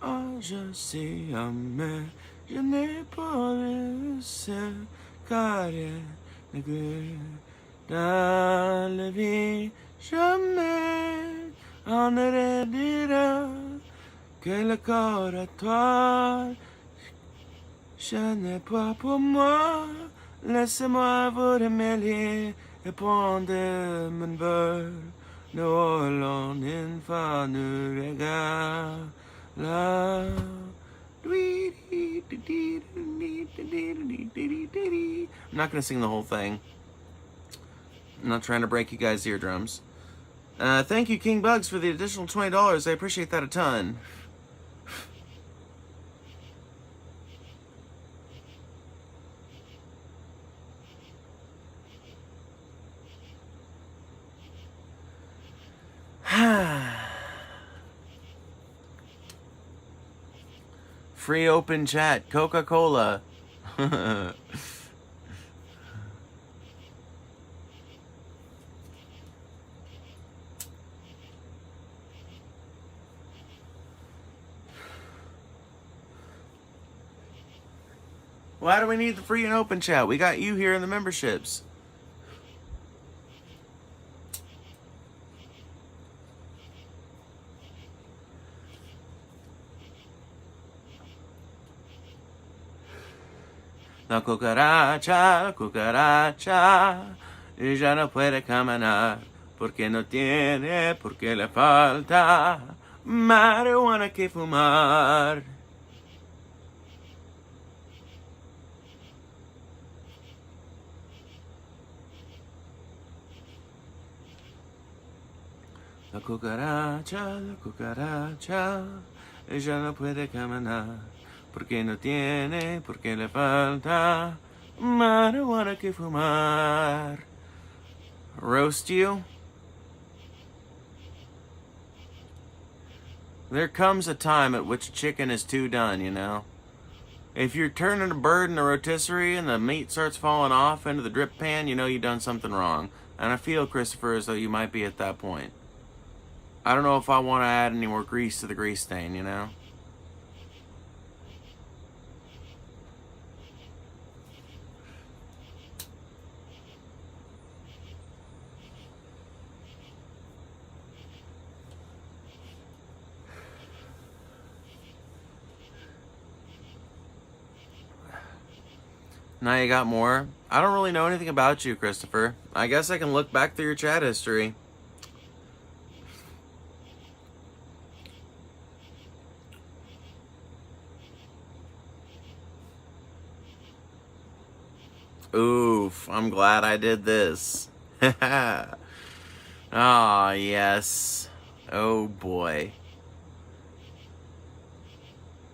Oh, je suis amer, je n'ai pas réussi, car rien n'est gré dans la vie. Jamais on ne redira que le corps à toi. Je n'ai pas pour moi, laissez-moi vous remercier et prendre mon beurre. Nous allons une fois nous regarder. Love. I'm not going to sing the whole thing. I'm not trying to break you guys' eardrums. Thank you, King Bugs, for the additional $20. I appreciate that a ton. Free open chat, Coca-Cola. Why do we need the free and open chat? We got you here in the memberships. La cucaracha, cucaracha, ya no puede caminar, porque no tiene, porque le falta marihuana que fumar. La cucaracha, ella no puede caminar, porque no tiene, porque le falta marihuana que fumar. Roast you? There comes a time at which chicken is too done, you know? If you're turning a bird in the rotisserie and the meat starts falling off into the drip pan, you know you've done something wrong. And I feel, Christopher, as though you might be at that point. I don't know if I want to add any more grease to the grease stain, you know? Now you got more? I don't really know anything about you, Christopher. I guess I can look back through your chat history. Oof, I'm glad I did this. Ah, yes. Oh boy.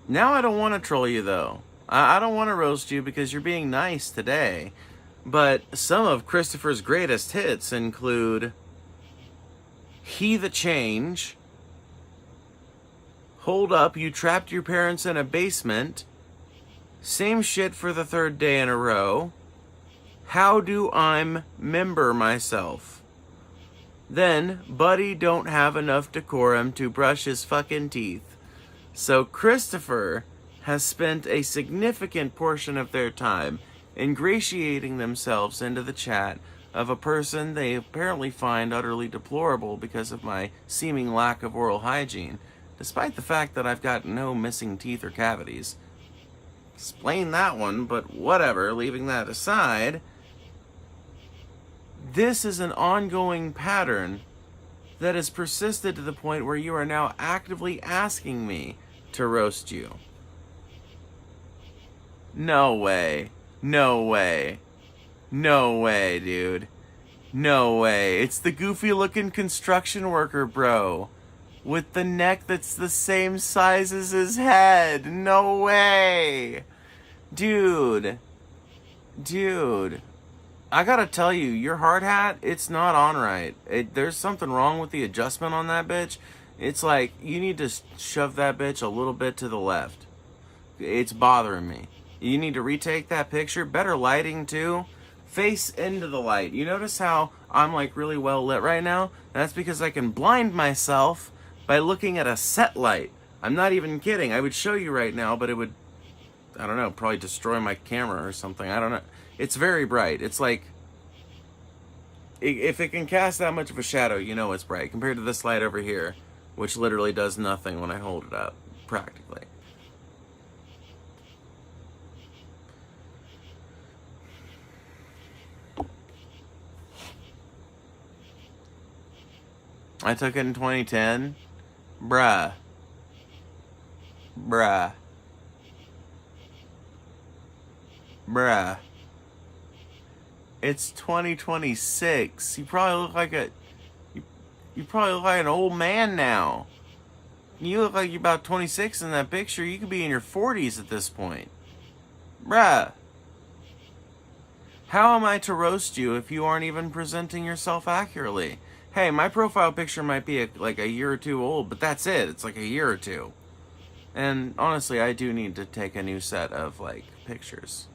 Now I don't want to troll you though. I don't want to roast you because you're being nice today. But some of Christopher's greatest hits include He the Change, Hold Up, You Trapped Your Parents in a Basement, Same Shit for the Third Day in a Row, How Do I'm Member Myself. Then, Buddy Don't Have Enough Decorum to Brush His Fucking Teeth. So Christopher has spent a significant portion of their time ingratiating themselves into the chat of a person they apparently find utterly deplorable because of my seeming lack of oral hygiene, despite the fact that I've got no missing teeth or cavities. Explain that one, but whatever, leaving that aside, this is an ongoing pattern that has persisted to the point where you are now actively asking me to roast you. No way. No way. No way, dude. No way. It's the goofy looking construction worker, bro. With the neck that's the same size as his head. No way. Dude. Dude. I gotta tell you, your hard hat, it's not on right. There's something wrong with the adjustment on that bitch. It's like, you need to shove that bitch a little bit to the left. It's bothering me. You need to retake that picture. Better lighting, too. Face into the light. You notice how I'm, like, really well lit right now? That's because I can blind myself by looking at a set light. I'm not even kidding. I would show you right now, but it would, I don't know, probably destroy my camera or something. I don't know. It's very bright. It's like, if it can cast that much of a shadow, you know it's bright. Compared to this light over here, which literally does nothing when I hold it up, practically. I took it in 2010. Bruh. Bruh. Bruh. It's 2026. You probably look like you probably look like an old man now. You look like you're about 26 in that picture. You could be in your 40s at this point. Bruh. How am I to roast you if you aren't even presenting yourself accurately? Hey, my profile picture might be like a year or two old, but that's it. It's like a year or two. And honestly, I do need to take a new set of, like, pictures.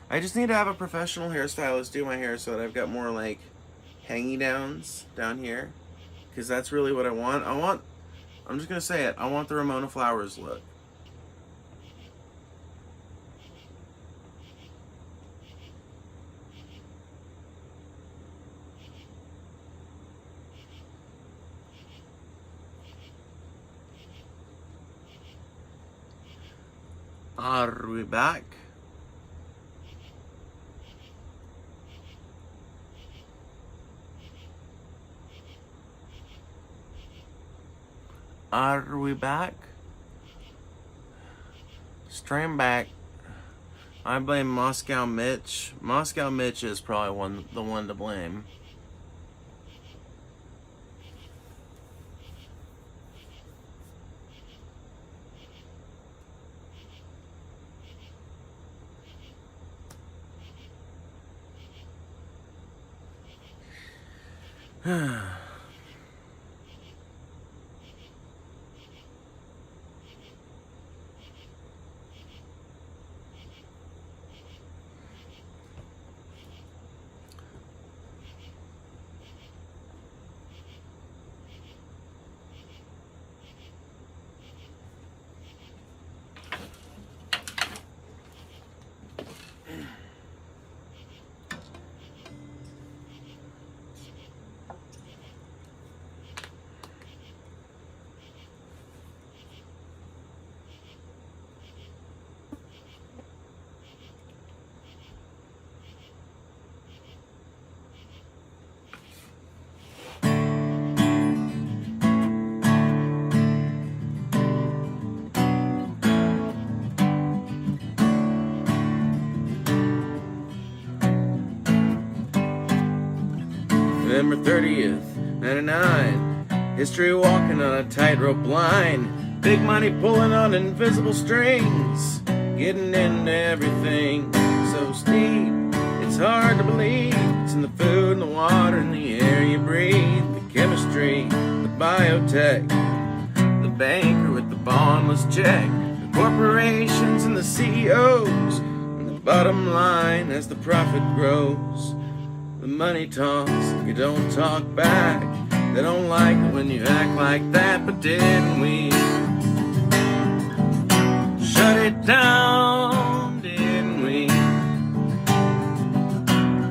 I just need to have a professional hairstylist do my hair so that I've got more, like, hangy downs down here. Because that's really what I want. I'm just going to say it, I want the Ramona Flowers look. Are we back? Are we back? Stream back. I blame Moscow Mitch. Moscow Mitch is probably the one to blame. November 30th, 99. History walking on a tightrope line. Big money pulling on invisible strings. Getting into everything so steep, it's hard to believe. It's in the food and the water and the air you breathe. The chemistry, the biotech, the banker with the bondless check, the corporations and the CEOs, and the bottom line as the profit grows. The money talks, you don't talk back. They don't like it when you act like that, but didn't we shut it down? Didn't we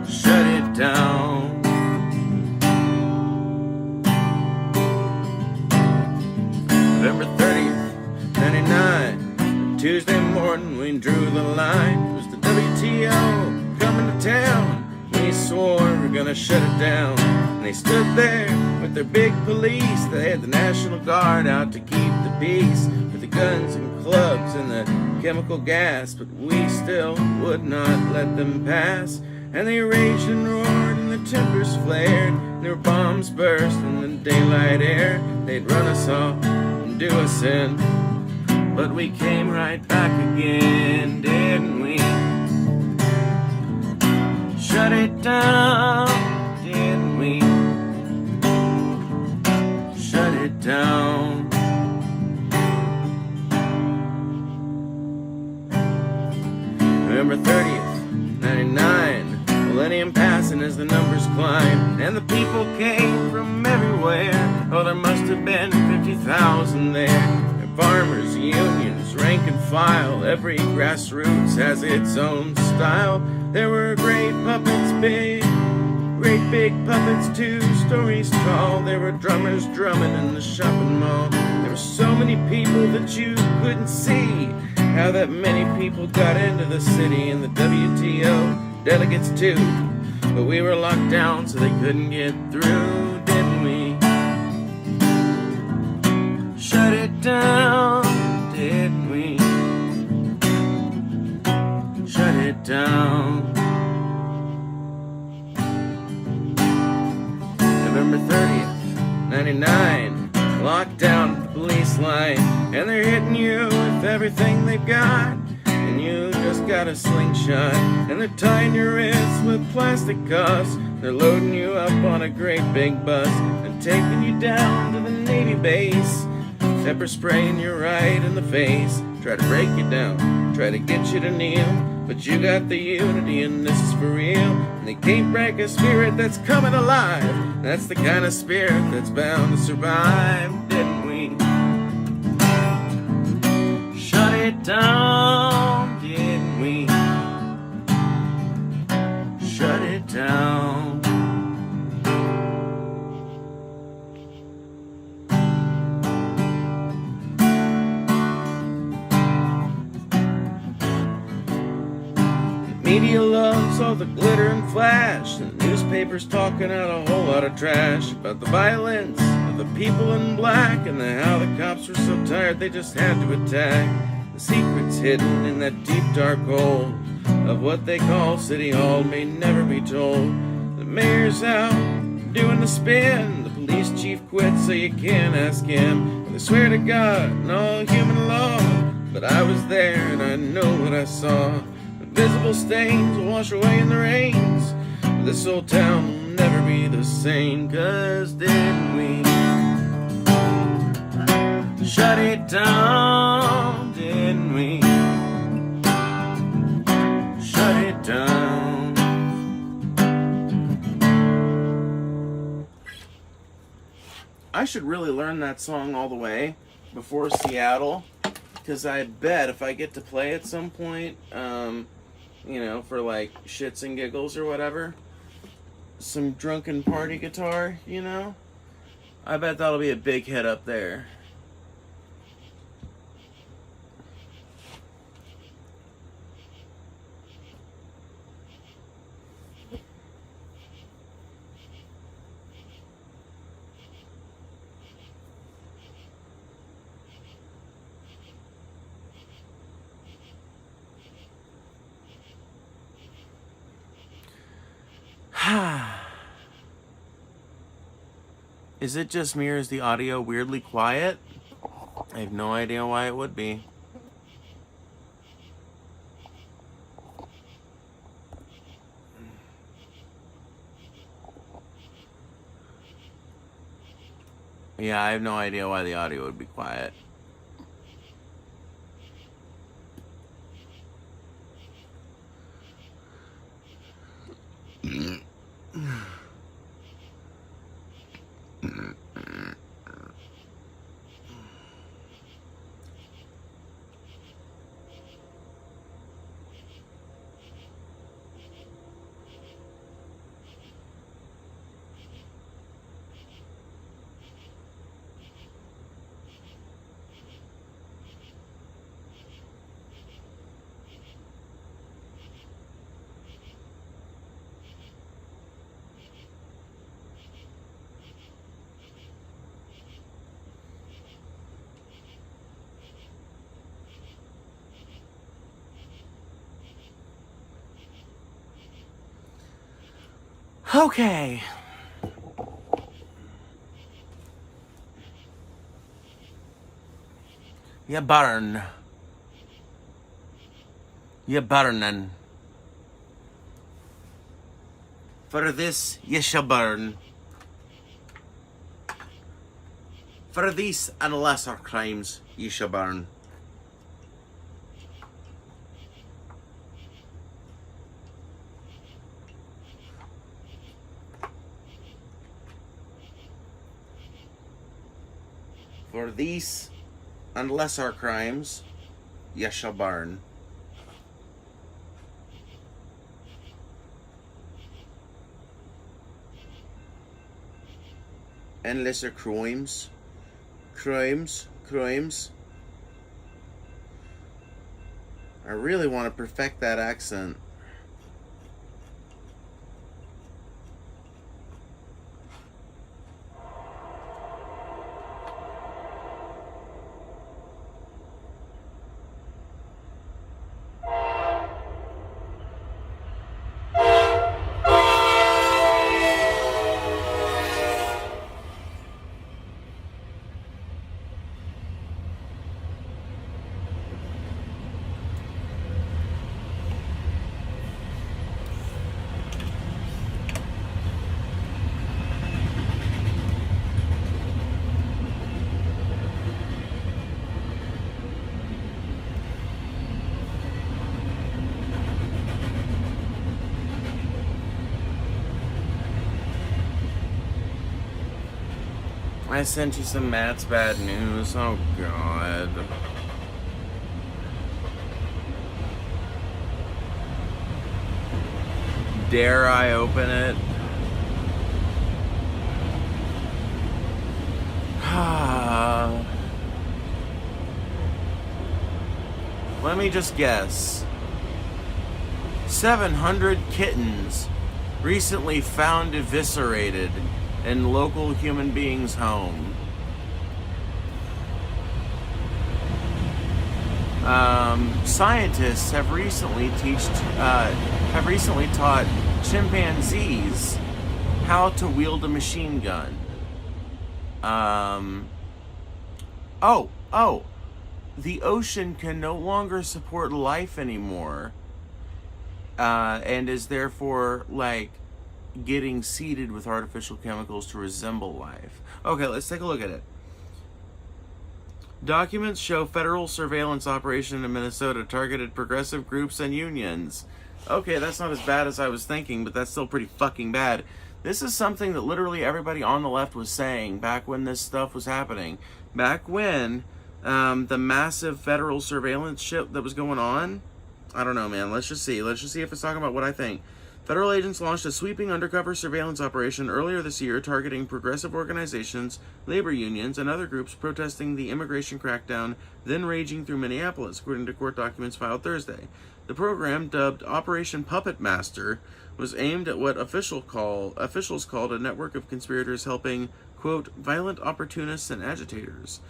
shut it down? November 30th, 99. Tuesday morning we drew the line. It was the WTO coming to town. We swore we were gonna shut it down. And they stood there with their big police. They had the National Guard out to keep the peace, with the guns and clubs and the chemical gas. But we still would not let them pass. And they raged and roared and the timbers flared. And there were bombs burst in the daylight air. They'd run us off and do us in, but we came right back again, didn't we? Shut it down, didn't we? Shut it down. November 30th, 99. Millennium passing as the numbers climb, and the people came from everywhere. Oh, there must have been 50,000 there. And farmers, unions, rank and file. Every grassroots has its own style. There were great puppets, great big puppets, 2 stories tall. There were drummers drumming in the shopping mall. There were so many people that you couldn't see how that many people got into the city, and the WTO delegates too. But we were locked down so they couldn't get through, didn't we? Shut it down, didn't we? Shut it down. November 30th, 99. Locked down at the police line, and they're hitting you with everything they've got. And you just got a slingshot, and they're tying your wrists with plastic cuffs. They're loading you up on a great big bus and taking you down to the Navy base. Pepper spraying you right in the face. Try to break you down, try to get you to kneel. But you got the unity and this is for real. And they can't break a spirit that's coming alive. That's the kind of spirit that's bound to survive, didn't we? Shut it down, didn't we? Shut it down. Media loves all the glitter and flash. The newspapers talking out a whole lot of trash about the violence of the people in black, and how the cops were so tired they just had to attack. The secrets hidden in that deep dark hole of what they call City Hall may never be told. The mayor's out doing the spin. The police chief quit so you can't ask him. They swear to God and all human law, but I was there and I know what I saw. Invisible stains will wash away in the rains. This old town will never be the same, 'cause didn't we shut it down, didn't we? Shut it down. I should really learn that song all the way before Seattle, because I bet if I get to play at some point, for like shits and giggles or whatever, some drunken party guitar, I bet that'll be a big hit up there. Is it just me, or is the audio weirdly quiet? I have no idea why it would be. Yeah, I have no idea why the audio would be quiet. Okay. You burn. You burnin'. For this ye shall burn. For these and lesser crimes ye shall burn. For these and lesser crimes ye shall burn. And lesser crimes. Crimes. I really want to perfect that accent. I sent you some Matt's bad news. Oh, God. Dare I open it? Let me just guess. 700 kittens recently found eviscerated in local human being's home. Scientists have recently taught chimpanzees how to wield a machine gun. The ocean can no longer support life anymore, and is therefore getting seeded with artificial chemicals to resemble life. Okay, let's take a look at it. Documents show federal surveillance operation in Minnesota targeted progressive groups and unions. Okay, that's not as bad as I was thinking, but that's still pretty fucking bad. This is something that literally everybody on the left was saying back when this stuff was happening. Back when the massive federal surveillance shit that was going on. I don't know, man. Let's just see. Let's just see if it's talking about what I think. Federal agents launched a sweeping undercover surveillance operation earlier this year targeting progressive organizations, labor unions, and other groups protesting the immigration crackdown then raging through Minneapolis, according to court documents filed Thursday. The program, dubbed Operation Puppet Master, was aimed at what officials called a network of conspirators helping, quote, violent opportunists and agitators.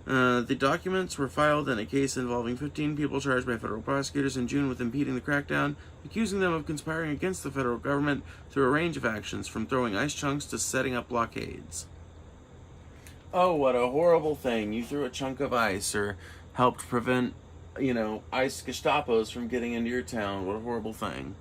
The documents were filed in a case involving 15 people charged by federal prosecutors in June with impeding the crackdown, accusing them of conspiring against the federal government through a range of actions, from throwing ice chunks to setting up blockades. Oh, what a horrible thing. You threw a chunk of ice or helped prevent, ice Gestapos from getting into your town. What a horrible thing.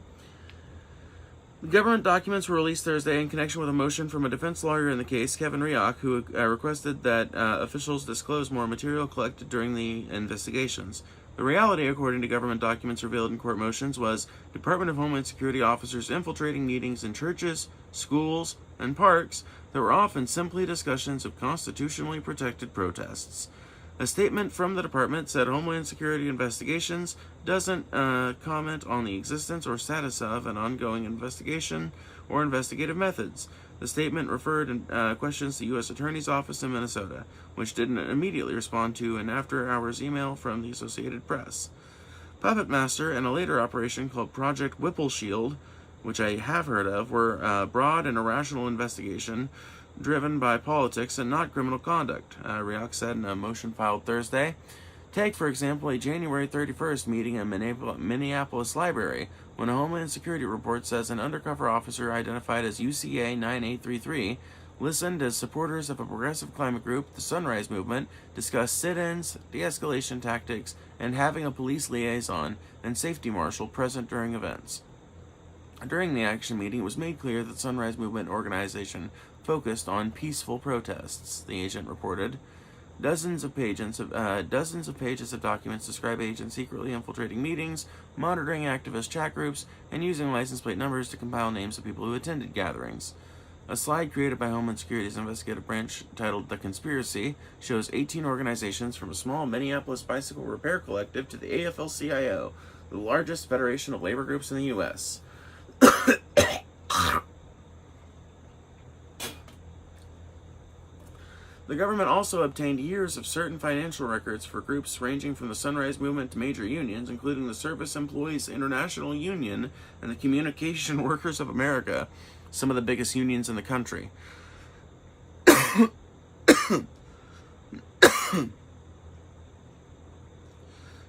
The government documents were released Thursday in connection with a motion from a defense lawyer in the case, Kevin Rioch, who requested that officials disclose more material collected during the investigations. The reality, according to government documents revealed in court motions, was Department of Homeland Security officers infiltrating meetings in churches, schools, and parks that were often simply discussions of constitutionally protected protests. A statement from the department said Homeland Security investigations doesn't comment on the existence or status of an ongoing investigation or investigative methods. The statement referred questions to the U.S. Attorney's Office in Minnesota, which didn't immediately respond to an after-hours email from the Associated Press. Puppet Master and a later operation called Project Whipple Shield, which I have heard of, were broad and irrational investigation driven by politics and not criminal conduct, Rioch said in a motion filed Thursday. Take, for example, a January 31st meeting in Minneapolis library, when a Homeland Security report says an undercover officer identified as UCA 9833 listened as supporters of a progressive climate group, the Sunrise Movement, discussed sit-ins, de-escalation tactics, and having a police liaison and safety marshal present during events. During the action meeting, it was made clear that Sunrise Movement organization focused on peaceful protests, the agent reported. Dozens of pages of documents describe agents secretly infiltrating meetings, monitoring activist chat groups, and using license plate numbers to compile names of people who attended gatherings. A slide created by Homeland Security's investigative branch titled The Conspiracy shows 18 organizations from a small Minneapolis bicycle repair collective to the AFL-CIO, the largest federation of labor groups in the U.S. The government also obtained years of certain financial records for groups ranging from the Sunrise Movement to major unions, including the Service Employees International Union and the Communication Workers of America, some of the biggest unions in the country.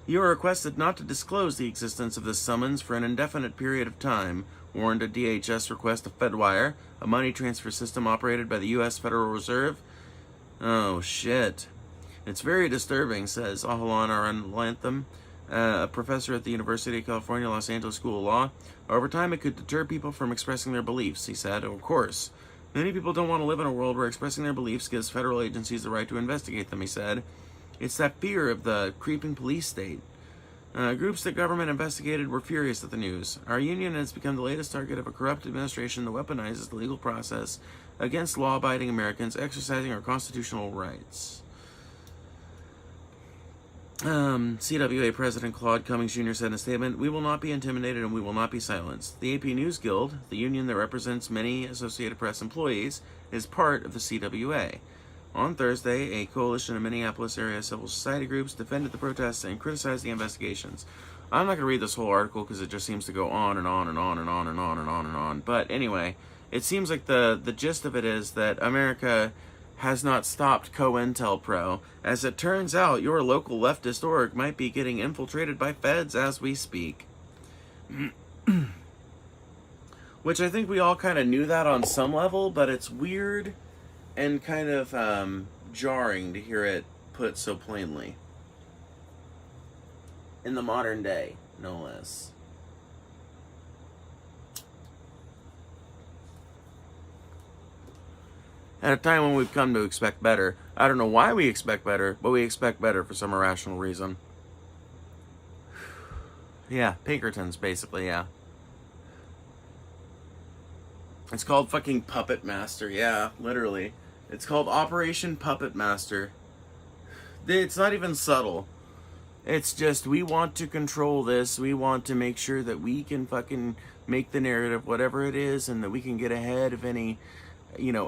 You are requested not to disclose the existence of this summons for an indefinite period of time, warned a DHS request of Fedwire, a money transfer system operated by the U.S. Federal Reserve. Oh, shit. It's very disturbing, says Ahalan Aranlantham, a professor at the University of California, Los Angeles School of Law. Over time, it could deter people from expressing their beliefs, he said. Of course. Many people don't want to live in a world where expressing their beliefs gives federal agencies the right to investigate them, he said. It's that fear of the creeping police state. Groups that government investigated were furious at the news. Our union has become the latest target of a corrupt administration that weaponizes the legal process against law-abiding Americans exercising our constitutional rights. CWA President Claude Cummings Jr. said in a statement, "We will not be intimidated and we will not be silenced. The AP News Guild, the union that represents many Associated Press employees, is part of the CWA. On Thursday, a coalition of Minneapolis area civil society groups defended the protests and criticized the investigations." I'm not going to read this whole article because it just seems to go on and on and on and on and on and on and on. But anyway, it seems like the gist of it is that America has not stopped COINTELPRO. As it turns out, your local leftist org might be getting infiltrated by feds as we speak. Which I think we all kind of knew that on some level, but it's weird and kind of jarring to hear it put so plainly. In the modern day, no less. at a time when we've come to expect better. I don't know why we expect better, but we expect better for some irrational reason. Yeah, Pinkertons, basically, yeah. It's called fucking Puppet Master, yeah, literally. It's called Operation Puppet Master. It's not even subtle. It's just, we want to control this. We want to make sure that we can fucking make the narrative whatever it is, and that we can get ahead of any,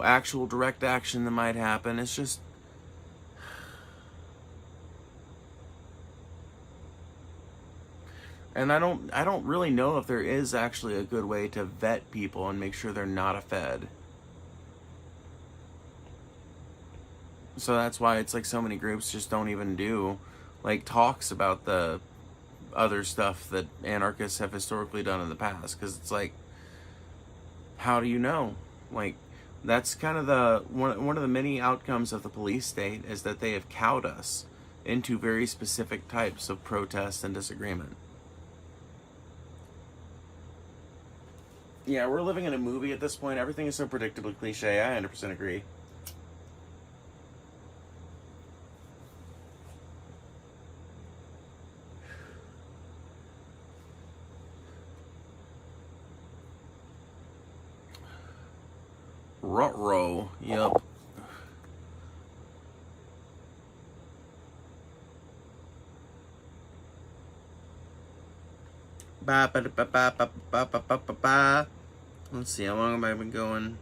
actual direct action that might happen. It's just... And I don't really know if there is actually a good way to vet people and make sure they're not a Fed. So that's why it's like so many groups just don't even do like talks about the other stuff that anarchists have historically done in the past, because it's like, how do you know? Like, that's kind of the one of the many outcomes of the police state, is that they have cowed us into very specific types of protest and disagreement. Yeah, we're living in a movie at this point. Everything is so predictably cliche. I 100% agree. Ruh-roh. Yep. Ba ba ba ba ba ba ba ba ba ba. Let's see, how long have I been going?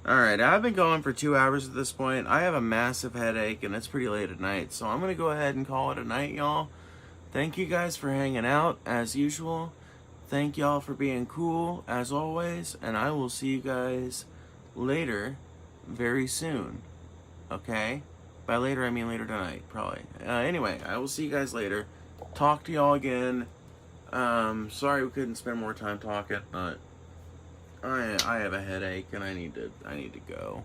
Alright, I've been going for 2 hours at this point. I have a massive headache, and it's pretty late at night, so I'm gonna go ahead and call it a night, y'all. Thank you guys for hanging out, as usual. Thank y'all for being cool, as always, and I will see you guys later, very soon. Okay? By later, I mean later tonight, probably. Anyway, I will see you guys later. Talk to y'all again. Sorry we couldn't spend more time talking, but I have a headache and I need to go.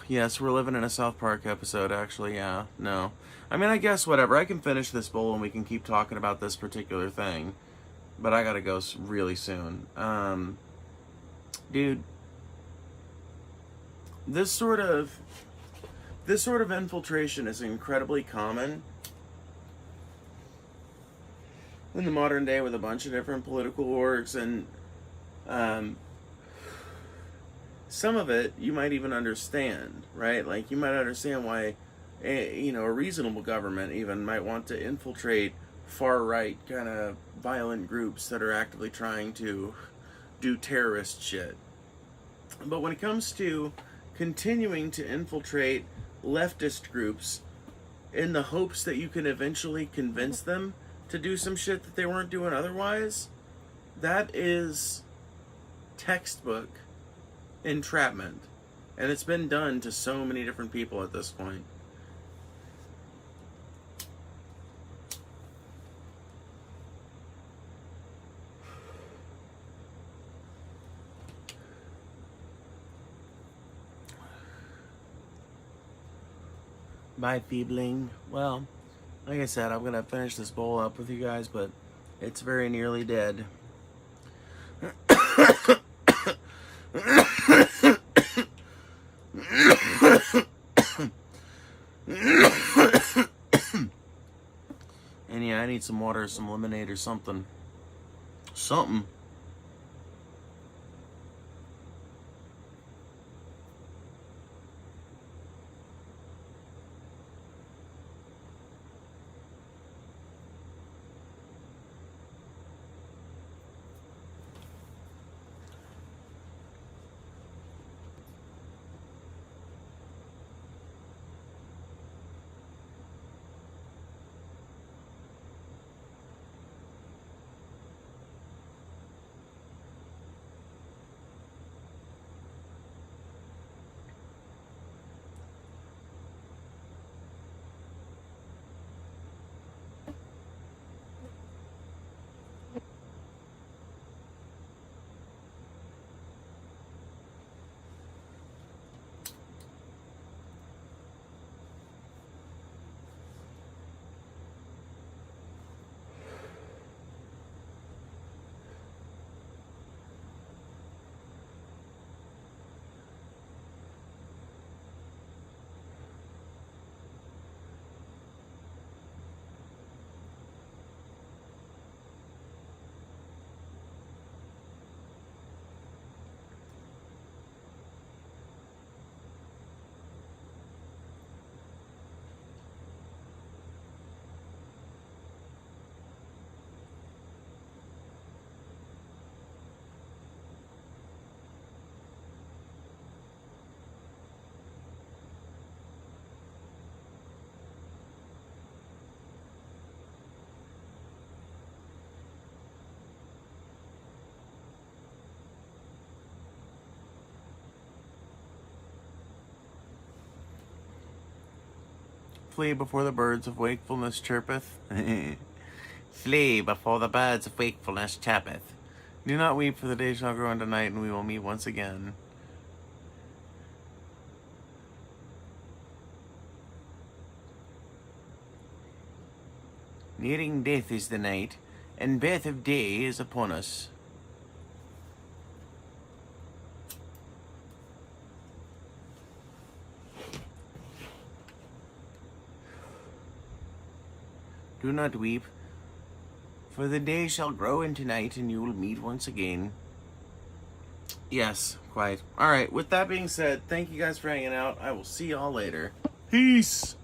Yes, we're living in a South Park episode, actually. Yeah, no. I mean, I guess whatever. I can finish this bowl and we can keep talking about this particular thing, but I gotta go really soon. Dude, this sort of infiltration is incredibly common in the modern day with a bunch of different political orgs, and some of it you might even understand, right? Like, you might understand why a reasonable government even might want to infiltrate far-right kind of violent groups that are actively trying to do terrorist shit. But when it comes to continuing to infiltrate leftist groups in the hopes that you can eventually convince them to do some shit that they weren't doing otherwise, that is textbook entrapment. And it's been done to so many different people at this point. Bye, Feebling. Well, like I said, I'm going to finish this bowl up with you guys, but it's very nearly dead. And yeah, I need some water, some lemonade or something. Something. Flee before the birds of wakefulness chirpeth. Flee before the birds of wakefulness chirpeth. Do not weep, for the day shall grow into night, and we will meet once again. Nearing death is the night, and birth of day is upon us. Do not weep, for the day shall grow into night, and you will meet once again. Yes, quite. Alright, with that being said, thank you guys for hanging out. I will see y'all later. Peace!